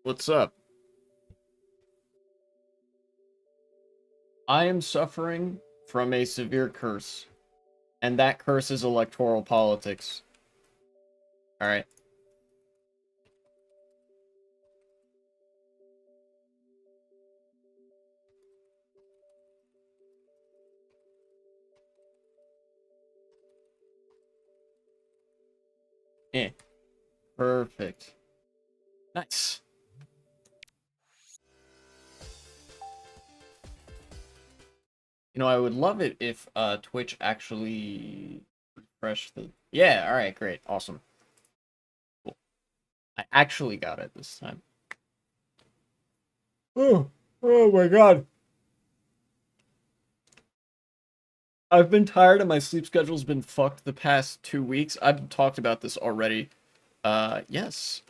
What's up? I am suffering from a severe curse, and that curse is electoral politics. Alright. Eh. Perfect. Nice. You know, I would love it if Twitch actually refreshed the... Yeah, alright, great. Awesome. Cool. I actually got it this time. Oh my god. I've been tired and my sleep schedule's been fucked the past 2 weeks. I've talked about this already. Yes.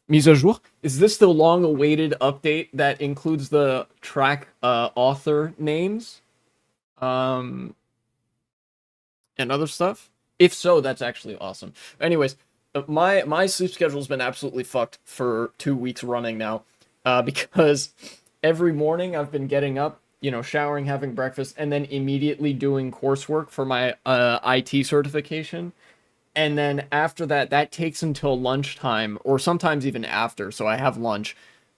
Mise à jour. Is this the long-awaited update that includes the track author names, um, and other stuff? If so, that's actually awesome. Anyways, my sleep schedule's been absolutely fucked for 2 weeks running now, because every morning I've been getting up, showering, having breakfast, and then immediately doing coursework for my IT certification. And then after that, that takes until lunchtime, or sometimes even after. So I have lunch,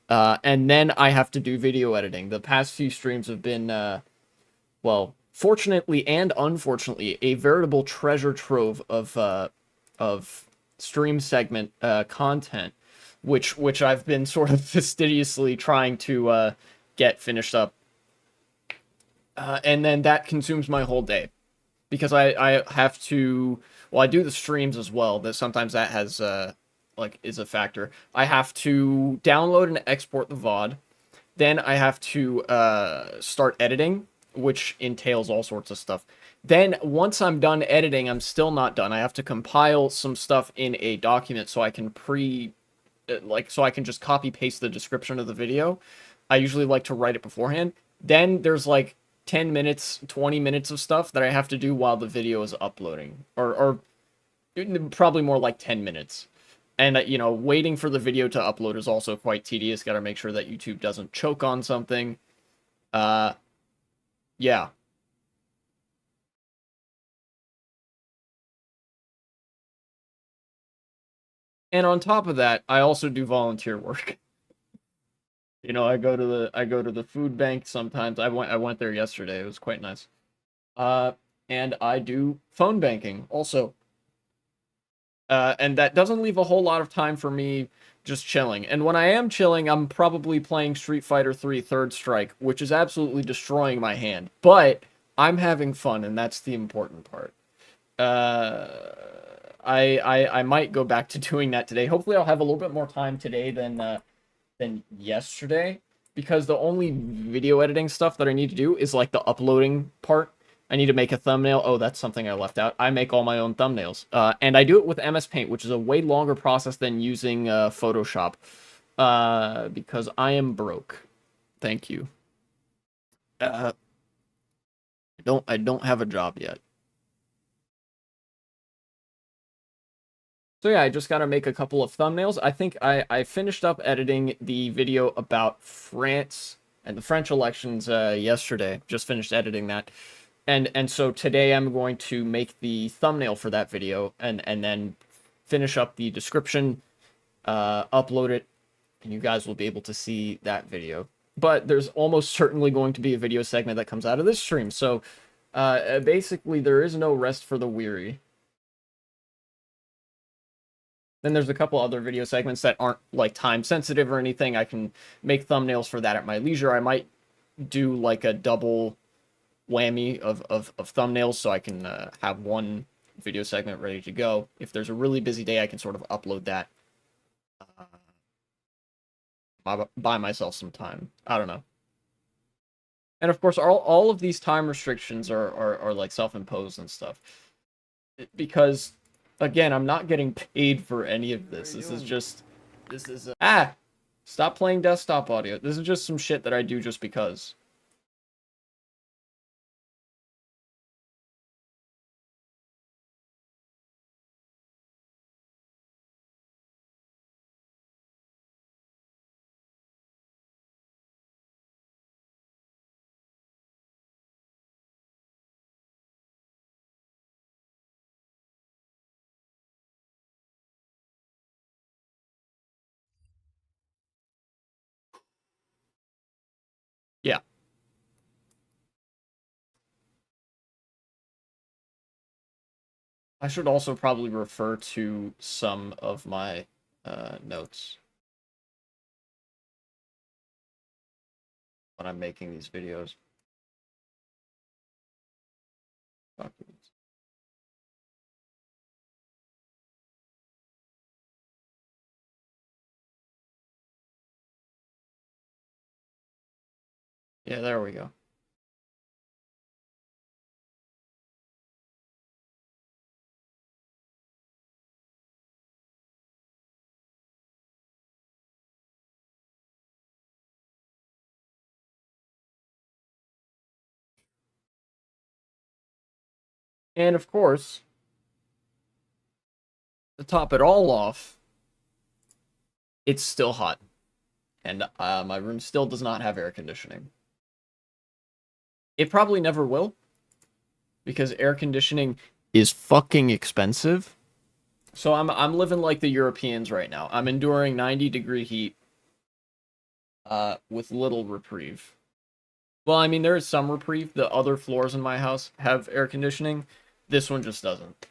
and then I have to do video editing. The past few streams have been, well, fortunately and unfortunately, a veritable treasure trove of stream segment content, which I've been sort of fastidiously trying to get finished up, and then that consumes my whole day because I have to, well, I do the streams as well. That sometimes that has like is a factor. I have to download and export the VOD. Then I have to start editing, which entails all sorts of stuff. Then once I'm done editing, I'm still not done. I have to compile some stuff in a document so I can so I can just copy paste the description of the video. I usually like to write it beforehand. Then there's like 10 minutes, 20 minutes of stuff that I have to do while the video is uploading. Or probably more like 10 minutes. And, waiting for the video to upload is also quite tedious. Got to make sure that YouTube doesn't choke on something. Uh, yeah. And on top of that, I also do volunteer work. I go to the food bank sometimes. I went there yesterday. It was quite nice. Uh, and I do phone banking also. And that doesn't leave a whole lot of time for me just chilling. And when I am chilling, I'm probably playing Street Fighter 3 Third Strike, which is absolutely destroying my hand. But I'm having fun, and that's the important part. Uh, I might go back to doing that today. Hopefully, I'll have a little bit more time today than yesterday, because the only video editing stuff that I need to do is like the uploading part. I need to make a thumbnail. Oh, that's something I left out. I make all my own thumbnails. And I do it with MS Paint, which is a way longer process than using Photoshop. Because I am broke. Thank you. Uh, I don't have a job yet. So yeah, I just gotta make a couple of thumbnails. I think I finished up editing the video about France and the French elections yesterday. Just finished editing that. And so today I'm going to make the thumbnail for that video and then finish up the description, upload it, and you guys will be able to see that video. But there's almost certainly going to be a video segment that comes out of this stream. So basically there is no rest for the weary. Then there's a couple other video segments that aren't like time sensitive or anything. I can make thumbnails for that at my leisure. I might do like a double whammy of thumbnails so I can have one video segment ready to go. If there's a really busy day, I can sort of upload that, buy myself some time. I don't know. And of course, all of these time restrictions are like self-imposed and stuff. Because, again, I'm not getting paid for any of this. This is just... This is... Stop playing desktop audio. This is just some shit that I do just because. I should also probably refer to some of my notes when I'm making these videos. Documents. Yeah, there we go. And of course, to top it all off, it's still hot. And my room still does not have air conditioning. It probably never will, because air conditioning is fucking expensive. So I'm living like the Europeans right now. I'm enduring 90-degree heat with little reprieve. Well, I mean, there is some reprieve. The other floors in my house have air conditioning. This one just doesn't.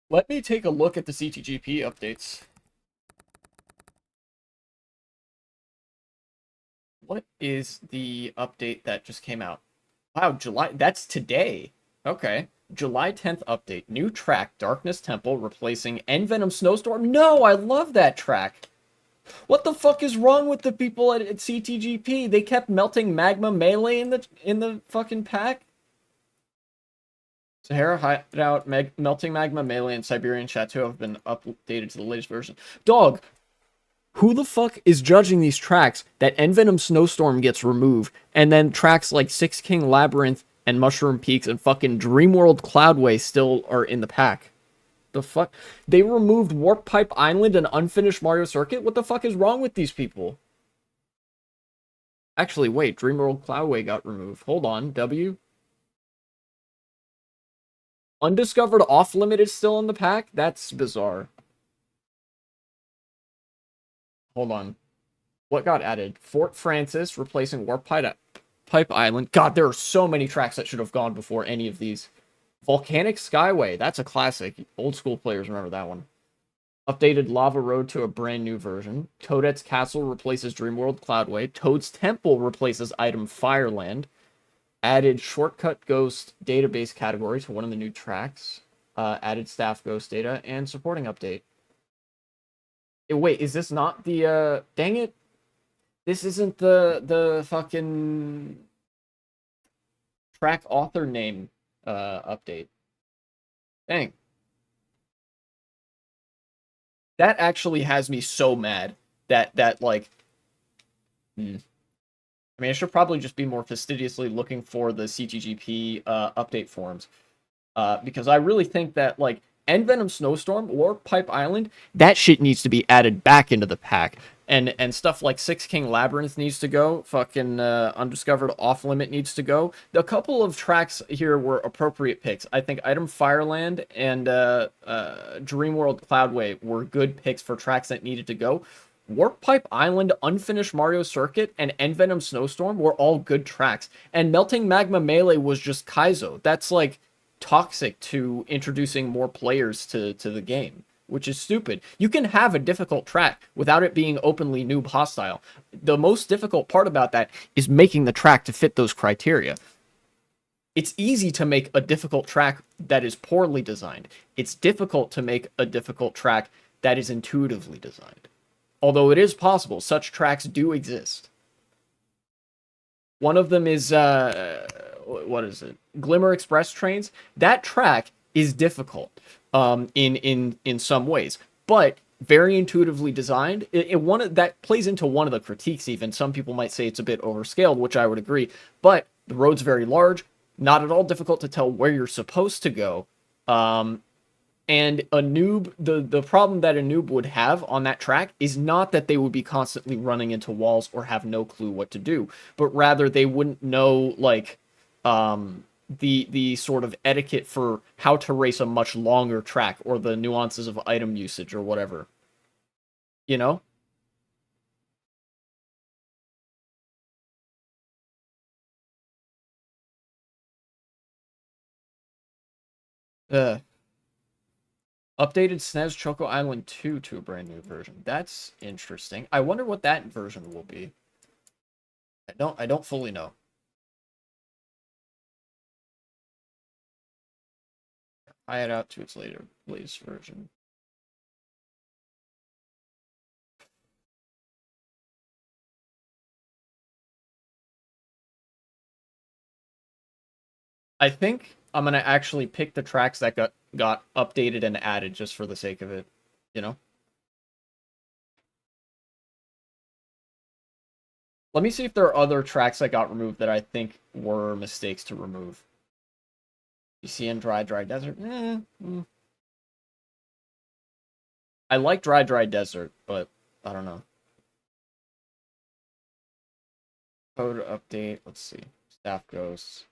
Let me take a look at the CTGP updates. What is the update that just came out? Wow, July. That's today. Okay. July 10th update. New track, Darkness Temple, replacing Envenom Snowstorm. No, I love that track. What the fuck is wrong with the people at CTGP? They kept melting magma melee in the fucking pack. Sahara Hideout, Melting Magma Melee, and Siberian Chateau have been updated to the latest version. Dog, who the fuck is judging these tracks that Envenom Snowstorm gets removed, and then tracks like Six King Labyrinth and Mushroom Peaks and fucking Dreamworld Cloudway still are in the pack? The fuck? They removed Warp Pipe Island and Unfinished Mario Circuit? What the fuck is wrong with these people? Actually, wait, Dreamworld Cloudway got removed. Hold on, W. Undiscovered Off Limit is still in the pack? That's bizarre. Hold on. What got added? Fort Francis replacing Warp Pipe Island. God, there are so many tracks that should have gone before any of these. Volcanic Skyway. That's a classic. Old school players remember that one. Updated Lava Road to a brand new version. Toadette's Castle replaces Dreamworld Cloudway. Toad's Temple replaces item Fireland. Added Shortcut Ghost database category to one of the new tracks. Added staff ghost data and supporting update. Wait, is this not the dang it? This isn't the fucking track author name update. Dang. That actually has me so mad that like I mean, I should probably just be more fastidiously looking for the CTGP update forums. Because I really think that, like, Envenom Snowstorm or Pipe Island, that shit needs to be added back into the pack. And stuff like Six King Labyrinth needs to go. Fucking Undiscovered Off Limit needs to go. A couple of tracks here were appropriate picks. I think Item Fireland and Dreamworld Cloudway were good picks for tracks that needed to go. Warp Pipe Island, Unfinished Mario Circuit, and Envenom Snowstorm were all good tracks. And Melting Magma Melee was just Kaizo. That's like toxic to introducing more players to the game, which is stupid. You can have a difficult track without it being openly noob hostile. The most difficult part about that is making the track to fit those criteria. It's easy to make a difficult track that is poorly designed. It's difficult to make a difficult track that is intuitively designed. Although it is possible, such tracks do exist. One of them is what is it? Glimmer Express Trains. That track is difficult in some ways, but very intuitively designed. That plays into one of the critiques. Even some people might say it's a bit overscaled, which I would agree. But the road's very large, not at all difficult to tell where you're supposed to go. And a noob, the problem that a noob would have on that track is not that they would be constantly running into walls or have no clue what to do, but rather they wouldn't know, like, the sort of etiquette for how to race a much longer track or the nuances of item usage or whatever. You know? Uh, updated SNES Choco Island 2 to a brand new version. That's interesting. I wonder what that version will be. I don't fully know. I had out to its later latest version. I think I'm gonna actually pick the tracks that got updated and added just for the sake of it, you know? Let me see if there are other tracks that got removed that I think were mistakes to remove. BCN Dry Desert. I like Dry Desert, but I don't know. Code update. Let's see. Staff Ghosts.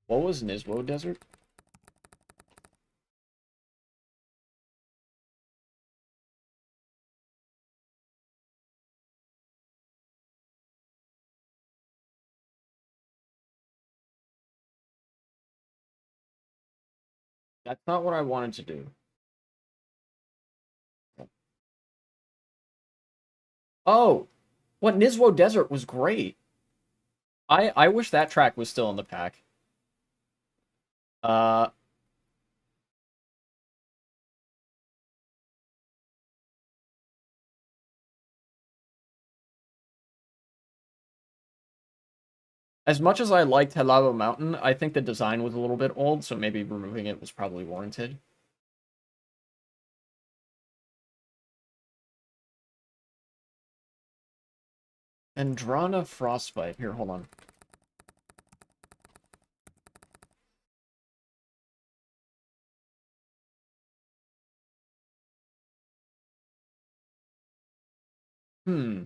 What was Niswo Desert? That's not what I wanted to do. Oh, what Niswo Desert was great. I wish that track was still in the pack. Uh, as much as I liked Helado Mountain, I think the design was a little bit old, so maybe removing it was probably warranted. Andrana Frostbite. Here, hold on. Hmm.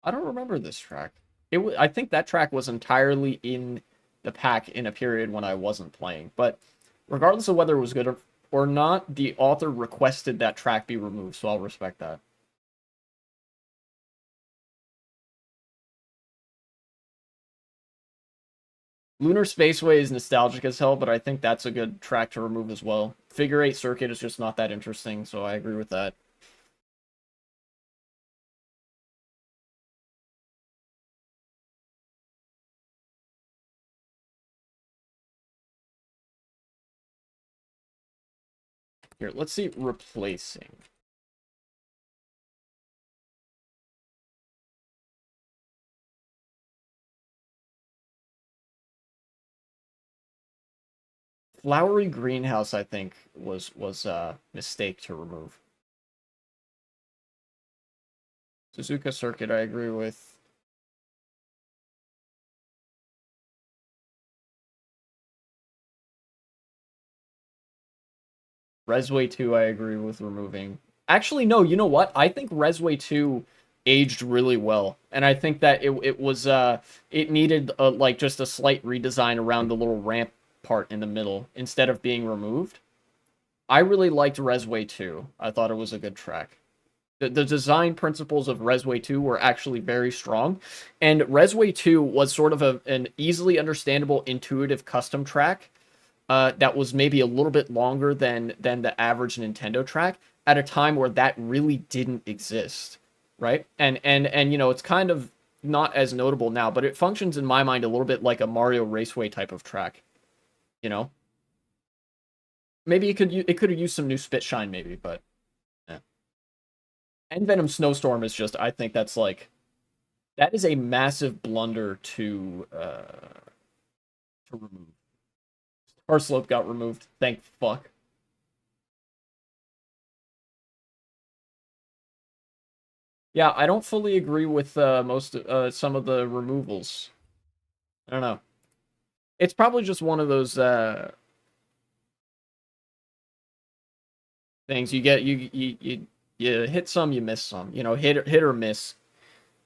I don't remember this track. I think that track was entirely in the pack in a period when I wasn't playing. But regardless of whether it was good or not, the author requested that track be removed, so I'll respect that. Lunar Spaceway is nostalgic as hell, but I think that's a good track to remove as well. Figure 8 Circuit is just not that interesting, so I agree with that. Here, let's see replacing. Flowery Greenhouse, I think, was a mistake to remove. Suzuka Circuit, I agree with. Resway 2, I agree with removing. Actually, no, you know what? I think Resway 2 aged really well. And I think that it was it needed like just a slight redesign around the little ramp part in the middle instead of being removed. I really liked Resway 2. I thought it was a good track. The design principles of Resway 2 were actually very strong. And Resway 2 was sort of an easily understandable, intuitive custom track that was maybe a little bit longer than the average Nintendo track at a time where that really didn't exist, right? And you know, it's kind of not as notable now, but it functions in my mind a little bit like a Mario Raceway type of track, you know? Maybe it could have used some new spit shine maybe, but yeah. And Venom Snowstorm is just I think that's like that is a massive blunder to remove. Star Slope got removed. Thank fuck. Yeah, I don't fully agree with most some of the removals. I don't know. It's probably just one of those things you get you hit some, you miss some. You know, hit or miss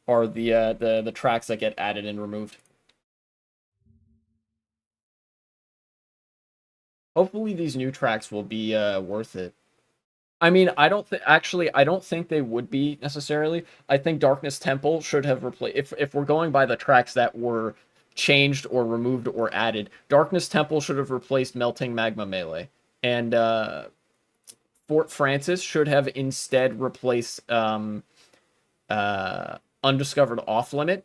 are the tracks that get added and removed. Hopefully these new tracks will be worth it. I mean, I don't think actually I don't think they would be necessarily. I think Darkness Temple should have replaced if we're going by the tracks that were changed or removed or added, Darkness Temple should have replaced Melting Magma Melee. And Fort Francis should have instead replaced Undiscovered Off Limit.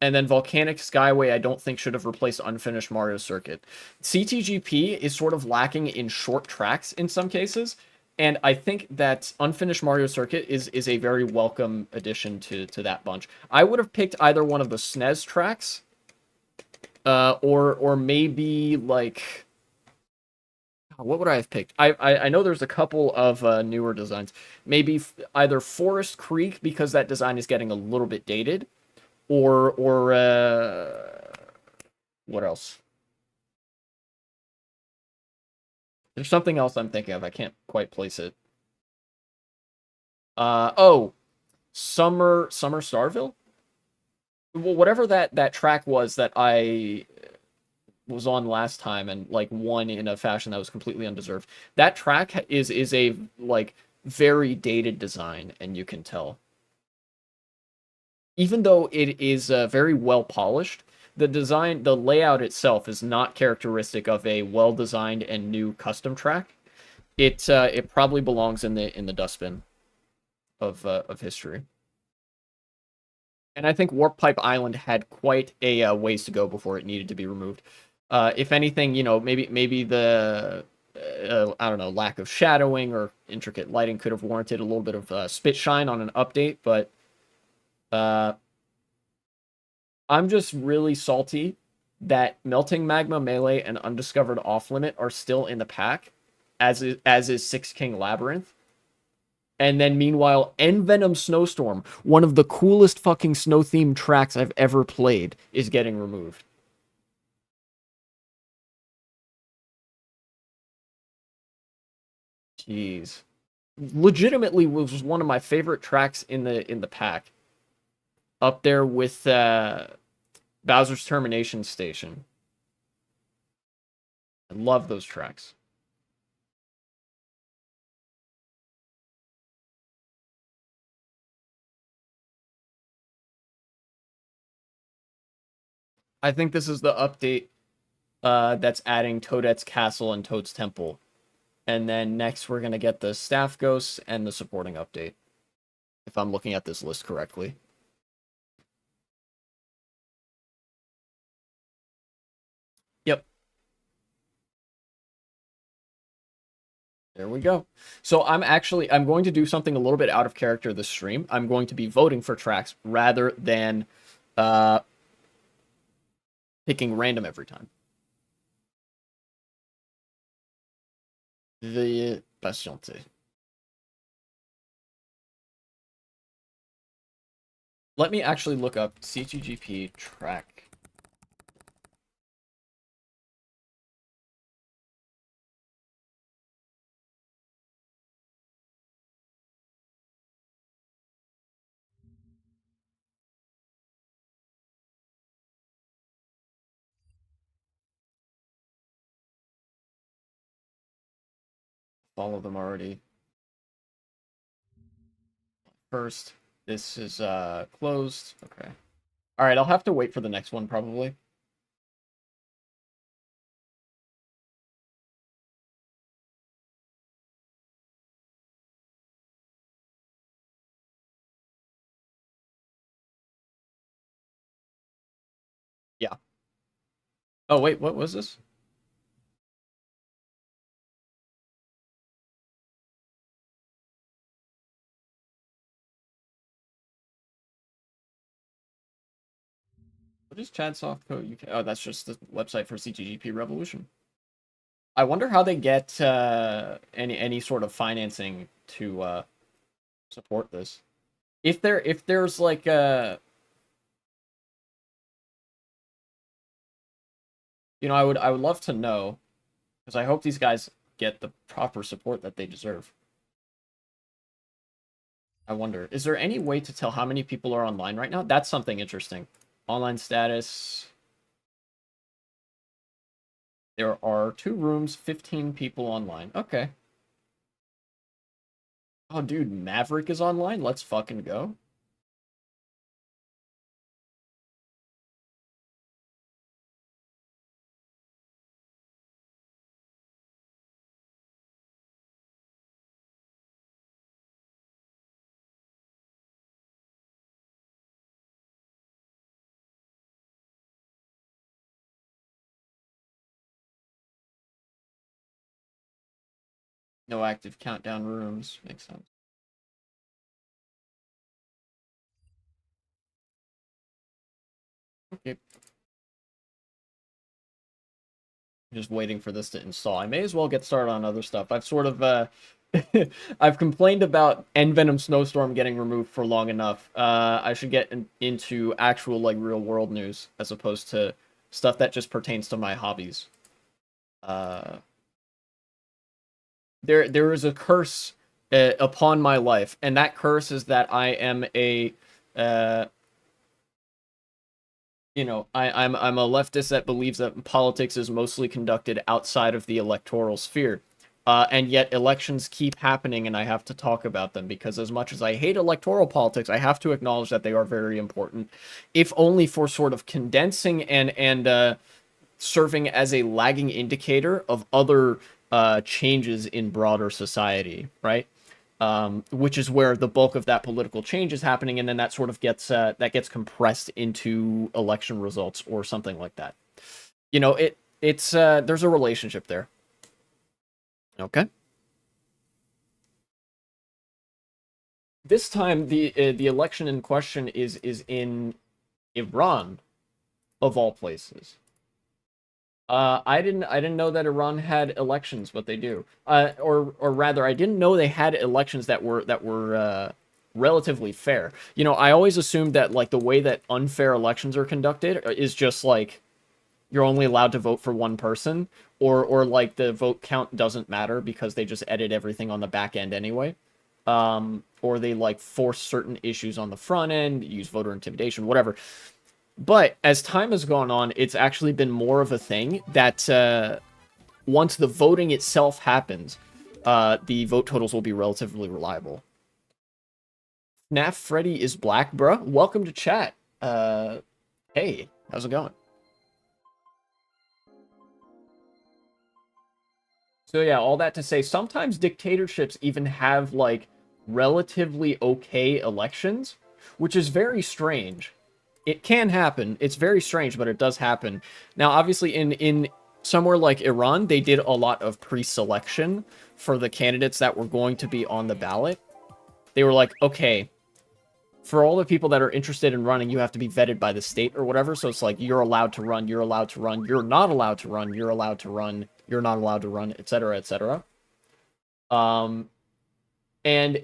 And then Volcanic Skyway, I don't think should have replaced Unfinished Mario Circuit. CTGP is sort of lacking in short tracks in some cases, and I think that Unfinished Mario Circuit is a very welcome addition to that bunch. I would have picked either one of the SNES tracks, or maybe like what would I have picked? I know there's a couple of newer designs. Maybe either Forest Creek because that design is getting a little bit dated, or what else? There's something else I'm thinking of. I can't quite place it. Oh, Summer Starville. Well, whatever that track was that I was on last time and like won in a fashion that was completely undeserved. That track is a like very dated design, and you can tell. Even though it is very well polished, the design, the layout itself is not characteristic of a well designed and new custom track. It probably belongs in the dustbin of history. And I think Warp Pipe Island had quite a ways to go before it needed to be removed. If anything, maybe the I don't know, lack of shadowing or intricate lighting could have warranted a little bit of spit shine on an update, but uh, I'm just really salty that Melting Magma Melee and Undiscovered Off Limit are still in the pack, as is Six King Labyrinth. And then meanwhile, Envenom Snowstorm, one of the coolest fucking snow themed tracks I've ever played, is getting removed. Jeez. Legitimately was one of my favorite tracks in the pack. Up there with Bowser's Termination Station. I love those tracks. I think this is the update that's adding Toadette's Castle and Toad's Temple. And then next we're gonna get the Staff Ghosts and the supporting update, if I'm looking at this list correctly. Yep, there we go. So I'm going to do something a little bit out of character this stream. I'm going to be voting for tracks rather than uh picking random every time. Veuillez patienter. Let me actually look up CTGP track. Follow them already. First, this is closed. Okay. All right, I'll have to wait for the next one probably. Yeah. Oh wait, what was this? What is Chad Softcode UK? Oh, that's just the website for CTGP Revolution. I wonder how they get any sort of financing to support this. If there's like I would love to know because I hope these guys get the proper support that they deserve. I wonder, is there any way to tell how many people are online right now? That's something interesting. Online status. There are 2 rooms, 15 people online. Okay. Oh, dude, Maverick is online? Let's fucking go. No active countdown rooms. Makes sense. Okay. Just waiting for this to install. I may as well get started on other stuff. I've sort of I've complained about Venom Snowstorm getting removed for long enough. I should get into actual like real world news as opposed to stuff that just pertains to my hobbies. Uh, there is a curse upon my life, and that curse is that I am a uh, I'm a leftist that believes that politics is mostly conducted outside of the electoral sphere. And yet elections keep happening and I have to talk about them because as much as I hate electoral politics, I have to acknowledge that they are very important, if only for sort of condensing and serving as a lagging indicator of other changes in broader society, right? Which is where the bulk of that political change is happening, and then that sort of gets compressed into election results or something like that. It's there's a relationship there. Okay. This time the election in question is in Iran, of all places. I didn't know that Iran had elections, but they do. Or rather, I didn't know they had elections that were relatively fair. I always assumed that like the way that unfair elections are conducted is just like you're only allowed to vote for one person, or like the vote count doesn't matter because they just edit everything on the back end anyway. Or they like force certain issues on the front end, use voter intimidation, whatever. But as time has gone on, it's actually been more of a thing that once the voting itself happens, the vote totals will be relatively reliable. FNAF Freddy is black, bruh. Welcome to chat. Hey, how's it going? So yeah, all that to say, sometimes dictatorships even have like relatively okay elections, which is very strange. It can happen. It's very strange, but it does happen. Now, obviously, in somewhere like Iran, they did a lot of pre-selection for the candidates that were going to be on the ballot. They were like, okay, for all the people that are interested in running, you have to be vetted by the state or whatever. So it's like you're allowed to run, you're allowed to run, you're not allowed to run, you're allowed to run, you're not allowed to run, etc., etc. Um, and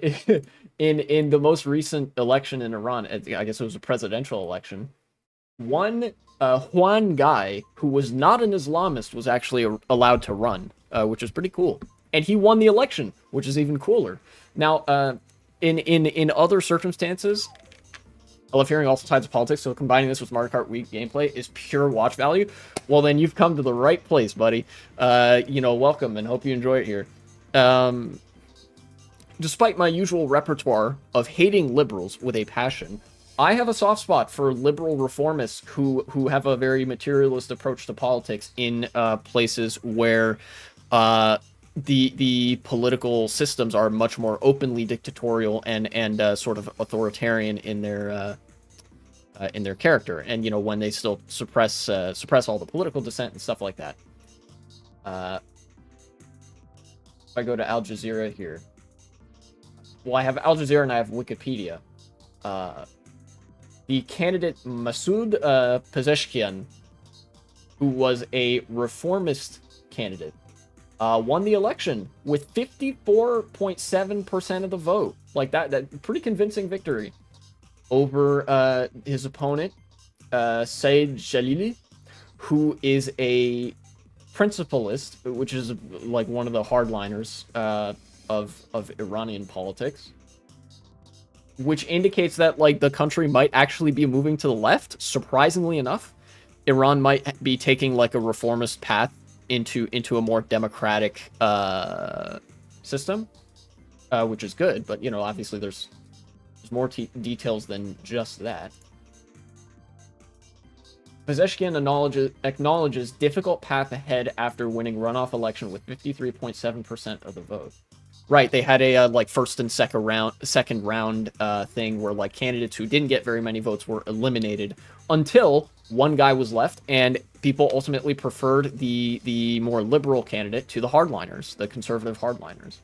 in the most recent election in Iran, I guess it was a presidential election. One Juan guy who was not an Islamist was actually allowed to run, which is pretty cool, and he won the election, which is even cooler. Now, in other circumstances, I love hearing all sides of politics. So combining this with Mario Kart Wii gameplay is pure watch value. Well, then you've come to the right place, buddy. Welcome and hope you enjoy it here. Despite my usual repertoire of hating liberals with a passion, I have a soft spot for liberal reformists who have a very materialist approach to politics in places where the political systems are much more openly dictatorial and sort of authoritarian in their character, and when they still suppress all the political dissent and stuff like that. If I go to Al Jazeera here, well, I have Al Jazeera and I have Wikipedia. The candidate Masoud Pezeshkian, who was a reformist candidate, won the election with 54.7% of the vote. Like that pretty convincing victory over his opponent, Said Jalili, who is a principalist, which is like one of the hardliners of Iranian politics, which indicates that like the country might actually be moving to the left. Surprisingly enough, Iran might be taking like a reformist path into a more democratic system, which is good. But obviously there's more details than just that. Pezeshkian acknowledges difficult path ahead after winning runoff election with 53.7% of the vote. Right, they had a like first and second round thing where like candidates who didn't get very many votes were eliminated until one guy was left, and people ultimately preferred the more liberal candidate to the hardliners, the conservative hardliners.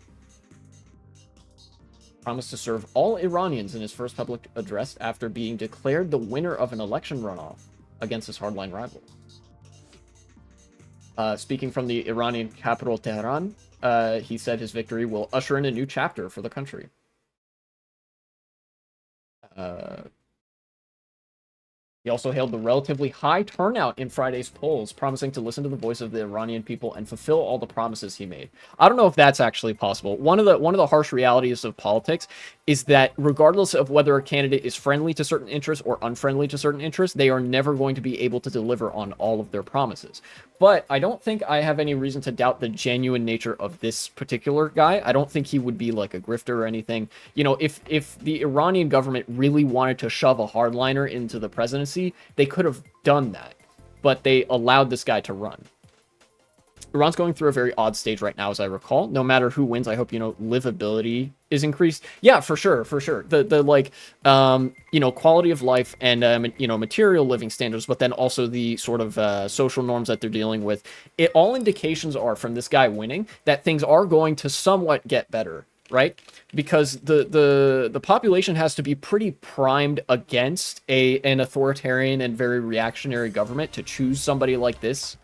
Promised to serve all Iranians in his first public address after being declared the winner of an election runoff against his hardline rival. Speaking from the Iranian capital Tehran, he said his victory will usher in a new chapter for the country. He also hailed the relatively high turnout in Friday's polls, promising to listen to the voice of the Iranian people and fulfill all the promises he made. I don't know if that's actually possible. One of the harsh realities of politics is that regardless of whether a candidate is friendly to certain interests or unfriendly to certain interests, they are never going to be able to deliver on all of their promises. But I don't think I have any reason to doubt the genuine nature of this particular guy. I don't think he would be like a grifter or anything. If the Iranian government really wanted to shove a hardliner into the presidency, they could have done that. But they allowed this guy to run. Iran's going through a very odd stage right now, as I recall. No matter who wins, I hope, livability is increased. Yeah, for sure. The quality of life and, material living standards, but then also the sort of social norms that they're dealing with. All indications are from this guy winning that things are going to somewhat get better, right? Because the population has to be pretty primed against an authoritarian and very reactionary government to choose somebody like this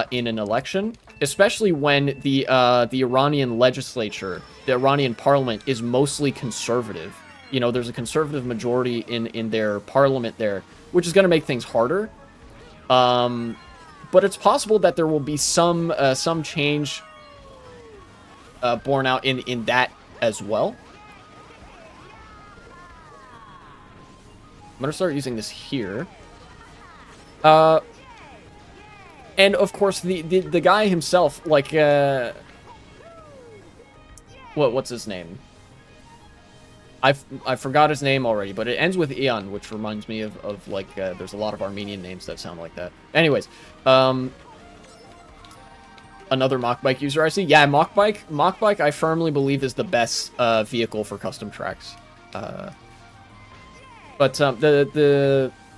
in an election, especially when the Iranian legislature, the Iranian parliament, is mostly conservative. There's a conservative majority in their parliament there, which is going to make things harder. But it's possible that there will be some change borne out in that as well. I'm going to start using this here. And of course, the guy himself, like, what's his name? I forgot his name already, but it ends with Ian, which reminds me of like, there's a lot of Armenian names that sound like that. Anyways, another mock bike user I see. Yeah, mock bike, I firmly believe is the best vehicle for custom tracks. But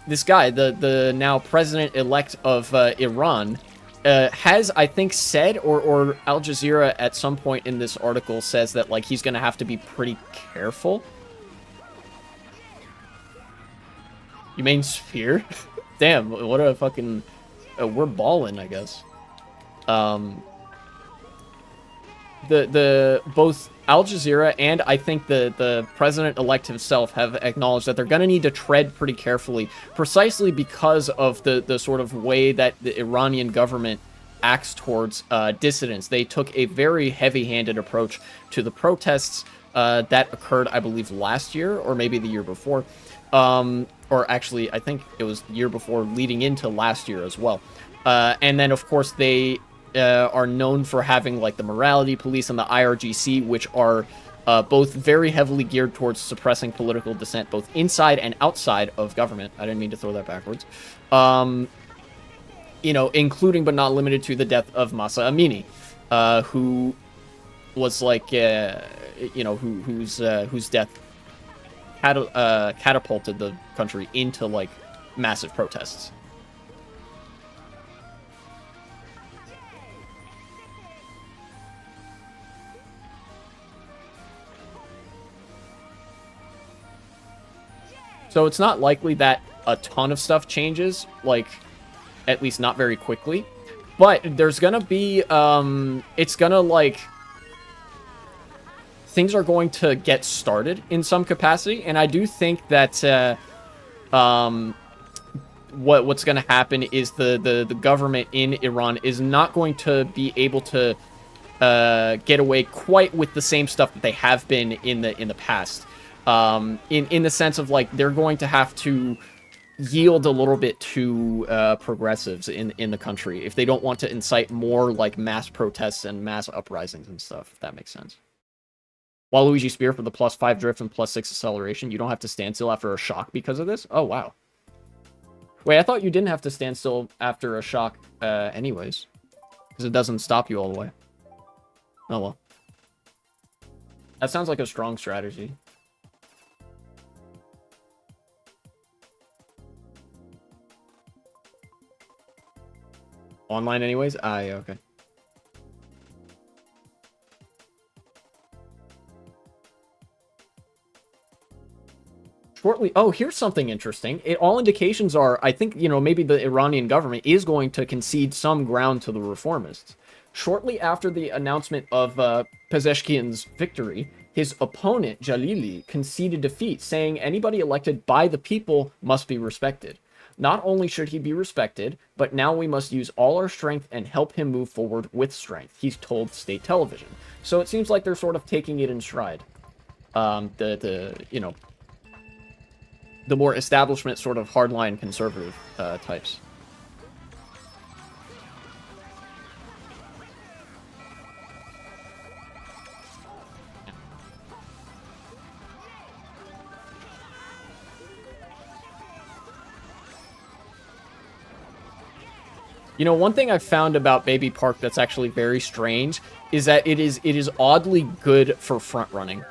this guy, the now president-elect of Iran, has, I think, said, or Al Jazeera at some point in this article says that, like, he's going to have to be pretty careful. You mean Sphere? Damn, what a fucking... we're balling, I guess. Both Al Jazeera and I think the president-elect himself have acknowledged that they're going to need to tread pretty carefully, precisely because of the sort of way that the Iranian government acts towards dissidents. They took a very heavy-handed approach to the protests that occurred, I believe, last year, or maybe the year before. Or actually, I think it was the year before, leading into last year as well. And then, of course, they... are known for having like the morality police and the IRGC, which are both very heavily geared towards suppressing political dissent, both inside and outside of government. I didn't mean to throw that backwards. Including but not limited to the death of Masa Amini, who was like, whose death catapulted the country into like massive protests. So it's not likely that a ton of stuff changes, like, at least not very quickly. But there's gonna be, it's gonna, like, things are going to get started in some capacity. And I do think that, what's gonna happen is the government in Iran is not going to be able to, get away quite with the same stuff that they have been in the past. In the sense of, like, they're going to have to yield a little bit to progressives in the country if they don't want to incite more like mass protests and mass uprisings and stuff, if that makes sense. Waluigi Spear for the +5 drift and +6 acceleration. You don't have to stand still after a shock because of this? Oh, wow. Wait, I thought you didn't have to stand still after a shock anyways. Because it doesn't stop you all the way. Oh, well. That sounds like a strong strategy. Online anyways? Ah, yeah, okay. Shortly, oh, here's something interesting. All indications are, I think, maybe the Iranian government is going to concede some ground to the reformists. Shortly after the announcement of Pezeshkian's victory, his opponent, Jalili, conceded defeat, saying anybody elected by the people must be respected. Not only should he be respected, but now we must use all our strength and help him move forward with strength, he's told state television. So it seems like they're sort of taking it in stride. The more establishment sort of hardline conservative types. One thing I've found about Baby Park that's actually very strange is that it is oddly good for front running.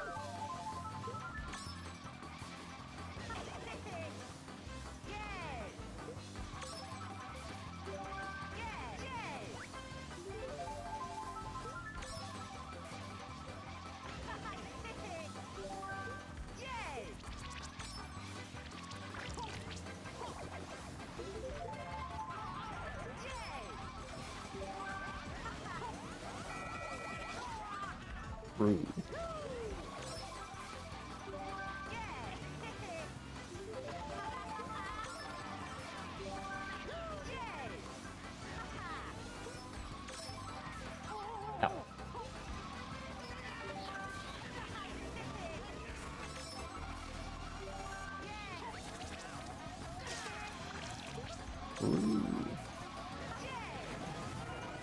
Ooh.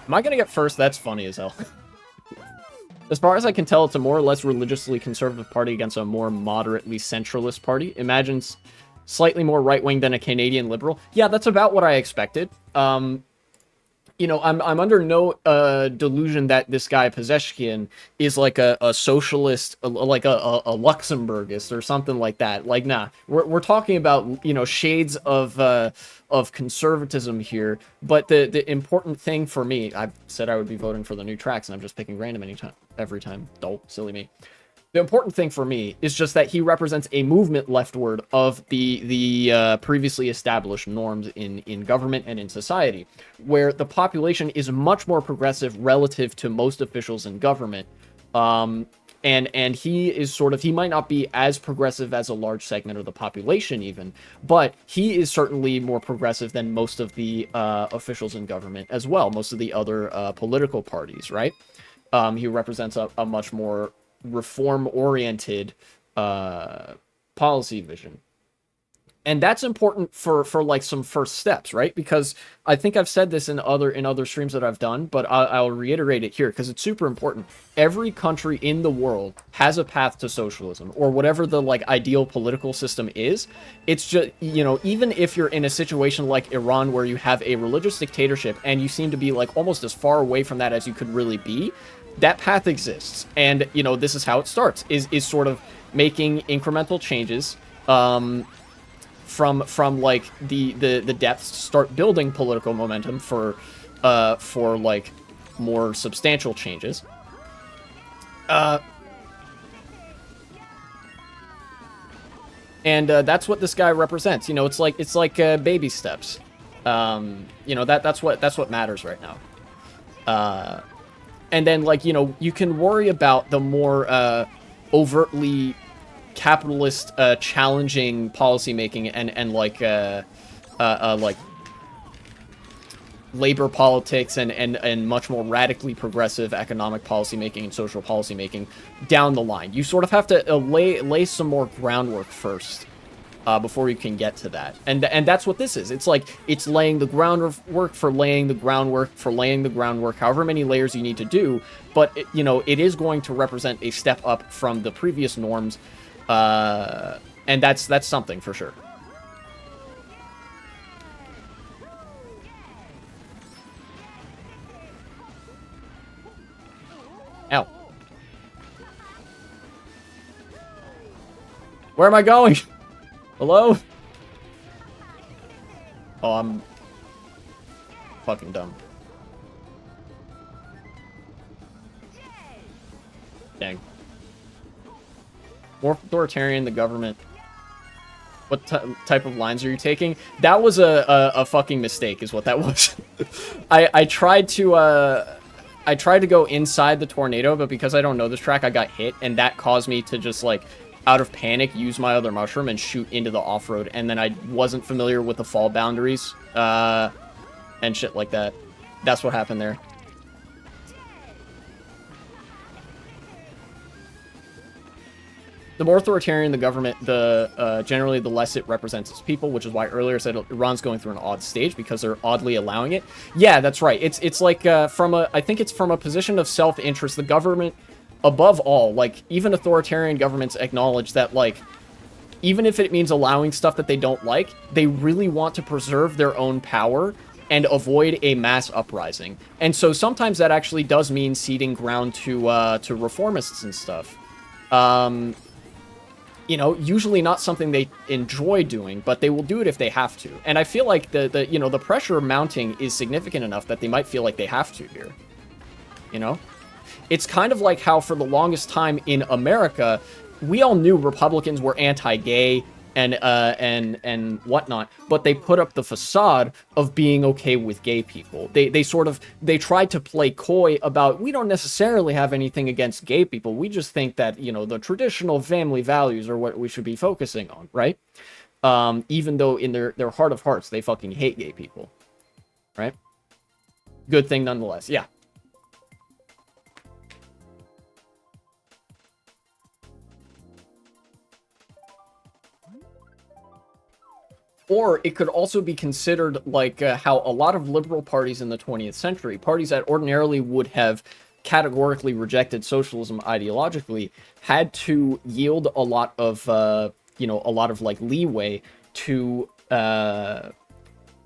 Am I gonna get first? That's funny as hell. As far as I can tell, it's a more or less religiously conservative party against a more moderately centralist party. Imagine slightly more right-wing than a Canadian Liberal. Yeah, that's about what I expected. I'm under no delusion that this guy Pezeshkian is like a socialist, like a Luxembourgist or something like that. Like, nah, we're talking about shades of conservatism here. But the important thing for me, I said I would be voting for the new tracks, and I'm just picking random every time. Dope, silly me. The important thing for me is just that he represents a movement leftward of the previously established norms in government and in society, where the population is much more progressive relative to most officials in government. And he is he might not be as progressive as a large segment of the population even, but he is certainly more progressive than most of the officials in government as well, most of the other political parties, right? He represents a much more reform-oriented policy vision. And that's important for like some first steps, right? Because I think I've said this in other streams that I've done, but I'll reiterate it here because it's super important. Every country in the world has a path to socialism or whatever the like ideal political system is. It's just, even if you're in a situation like Iran where you have a religious dictatorship and you seem to be like almost as far away from that as you could really be, that path exists. And, this is how it starts, is sort of making incremental changes, from like the depths to start building political momentum for like more substantial changes. And that's what this guy represents. It's like baby steps. That's what matters right now. And then, like, you can worry about the more overtly capitalist challenging policymaking and like labor politics and much more radically progressive economic policymaking and social policymaking down the line. You sort of have to lay some more groundwork first. before you can get to that. And that's what this is. It's like, it's laying the groundwork for laying the groundwork for laying the groundwork, however many layers you need to do. But, you know, it is going to represent a step up from the previous norms. And that's something for sure. Ow. Where am I going? Hello? Oh, I'm fucking dumb. Dang. More authoritarian, the government. What type of lines are you taking? That was a fucking mistake, is what that was. I tried to go inside the tornado, but because I don't know this track, I got hit, and that caused me to just, like, out of panic, use my other mushroom and shoot into the off-road, and then I wasn't familiar with the fall boundaries, and shit like that. That's what happened there. The more authoritarian the government, generally the less it represents its people, which is why earlier I said Iran's going through an odd stage because they're oddly allowing it. Yeah, that's right. It's like I think it's from a position of self-interest. The government, above all, like even authoritarian governments acknowledge that, like, even if it means allowing stuff that they don't like, they really want to preserve their own power and avoid a mass uprising. And so sometimes that actually does mean ceding ground to reformists and stuff. You know, usually not something they enjoy doing, but they will do it if they have to. And I feel like the pressure mounting is significant enough that they might feel like they have to here. You know? It's kind of like how for the longest time in America, we all knew Republicans were anti-gay and whatnot, but they put up the facade of being okay with gay people. They tried to play coy about, we don't necessarily have anything against gay people. We just think that, you know, the traditional family values are what we should be focusing on, right? Even though in their heart of hearts, they fucking hate gay people, right? Good thing nonetheless. Yeah. Or it could also be considered like how a lot of liberal parties in the 20th century, parties that ordinarily would have categorically rejected socialism ideologically, had to yield a lot of, like leeway to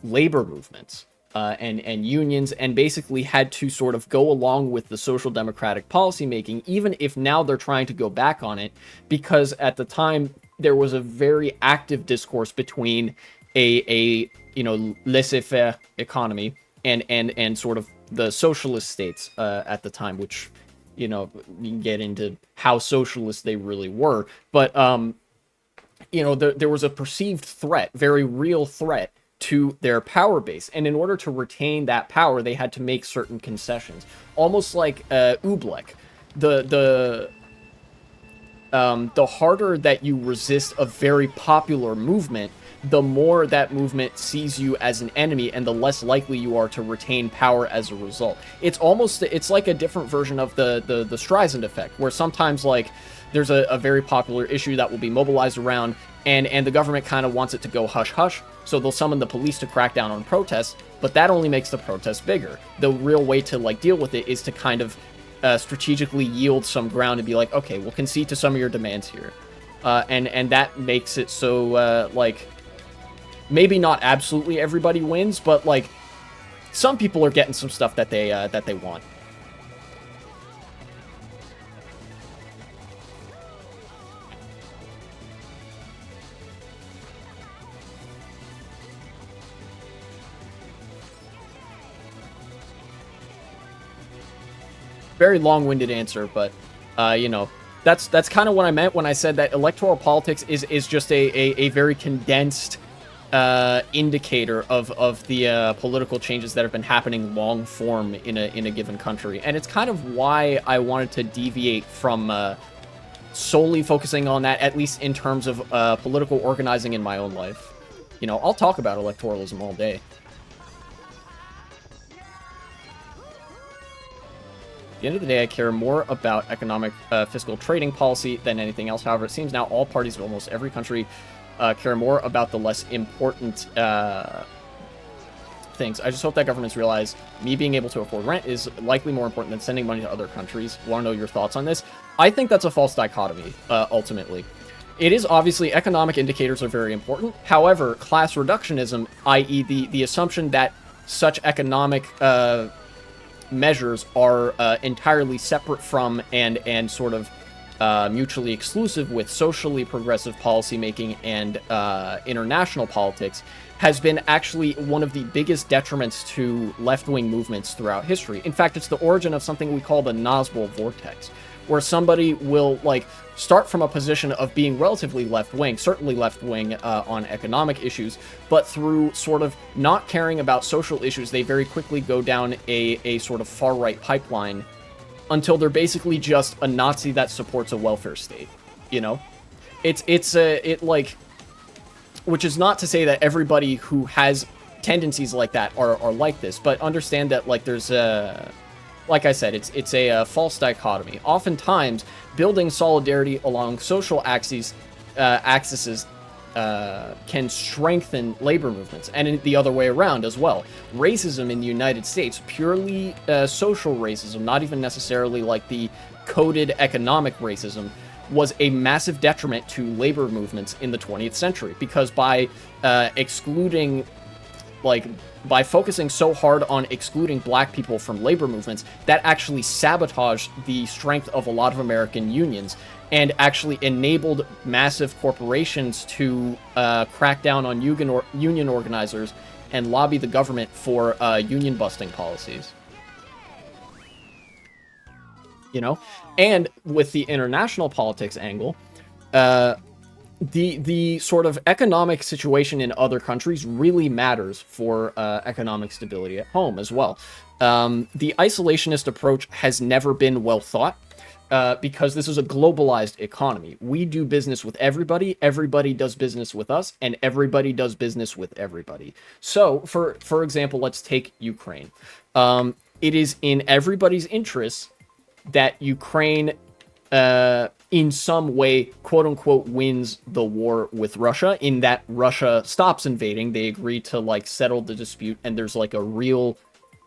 labor movements and unions, and basically had to sort of go along with the social democratic policymaking, even if now they're trying to go back on it, because at the time there was a very active discourse between a laissez-faire economy and sort of the socialist states at the time, which, you know, you can get into how socialist they really were, but there was a perceived threat, very real threat to their power base, and in order to retain that power, they had to make certain concessions, almost like Oobleck. The harder that you resist a very popular movement, the more that movement sees you as an enemy, and the less likely you are to retain power as a result. It's like a different version of the Streisand effect, where sometimes, like, there's a very popular issue that will be mobilized around, and the government kind of wants it to go hush-hush, so they'll summon the police to crack down on protests, but that only makes the protests bigger. The real way to, like, deal with it is to kind of strategically yield some ground and be like, okay, we'll concede to some of your demands here. And that makes it so, like, maybe not absolutely everybody wins, but, like, some people are getting some stuff that they want. Very long-winded answer, but, that's kind of what I meant when I said that electoral politics is just a very condensed indicator of the political changes that have been happening long form in a given country. And it's kind of why I wanted to deviate from solely focusing on that, at least in terms of political organizing in my own life. You know, I'll talk about electoralism all day. At the end of the day, I care more about economic fiscal trading policy than anything else. However, it seems now all parties of almost every country care more about the less important things. I just hope that governments realize me being able to afford rent is likely more important than sending money to other countries. Want to know your thoughts on this? I think that's a false dichotomy, ultimately. It is obviously economic indicators are very important. However, class reductionism, i.e. the assumption that such economic measures are entirely separate from and sort of mutually exclusive with socially progressive policymaking and international politics, has been actually one of the biggest detriments to left-wing movements throughout history. In fact, it's the origin of something we call the Nazgul vortex, where somebody will, like, start from a position of being relatively left-wing, certainly left-wing on economic issues, but through sort of not caring about social issues, they very quickly go down a sort of far-right pipeline until they're basically just a Nazi that supports a welfare state, you know? Which is not to say that everybody who has tendencies like that are like this, but understand that, like, there's a, like I said, it's a false dichotomy. Oftentimes, building solidarity along social axes can strengthen labor movements, and in the other way around as well. Racism in the United States, purely social racism, not even necessarily like the coded economic racism, was a massive detriment to labor movements in the 20th century, because by excluding, like, by focusing so hard on excluding black people from labor movements, that actually sabotaged the strength of a lot of American unions and actually enabled massive corporations to crack down on union organizers and lobby the government for union busting policies. You know? And with the international politics angle, the sort of economic situation in other countries really matters for economic stability at home as well. The isolationist approach has never been well thought, because this is a globalized economy. We do business with everybody, everybody does business with us, and everybody does business with everybody. So, for example, let's take Ukraine. It is in everybody's interest that Ukraine in some way, quote unquote, wins the war with Russia, in that Russia stops invading. They agree to, like, settle the dispute, and there's, like, a real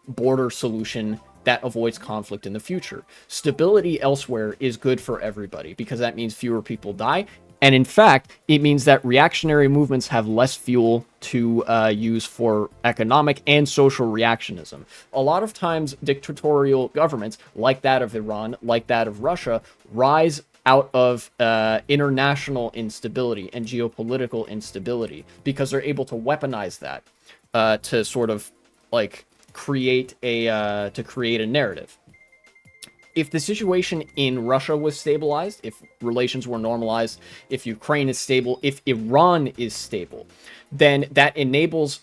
border solution that avoids conflict in the future. Stability elsewhere is good for everybody, because that means fewer people die. And in fact, it means that reactionary movements have less fuel to use for economic and social reactionism. A lot of times, dictatorial governments, like that of Iran, like that of Russia, rise out of international instability and geopolitical instability, because they're able to weaponize that to sort of, like, create a narrative. If the situation in Russia was stabilized, if relations were normalized, if Ukraine is stable, if Iran is stable, then that enables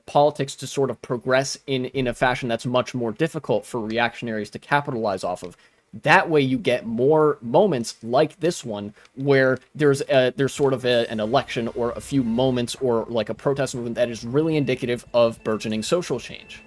politics to sort of progress in a fashion that's much more difficult for reactionaries to capitalize off of. That way you get more moments like this one, where there's sort of an election or a few moments or like a protest movement that is really indicative of burgeoning social change.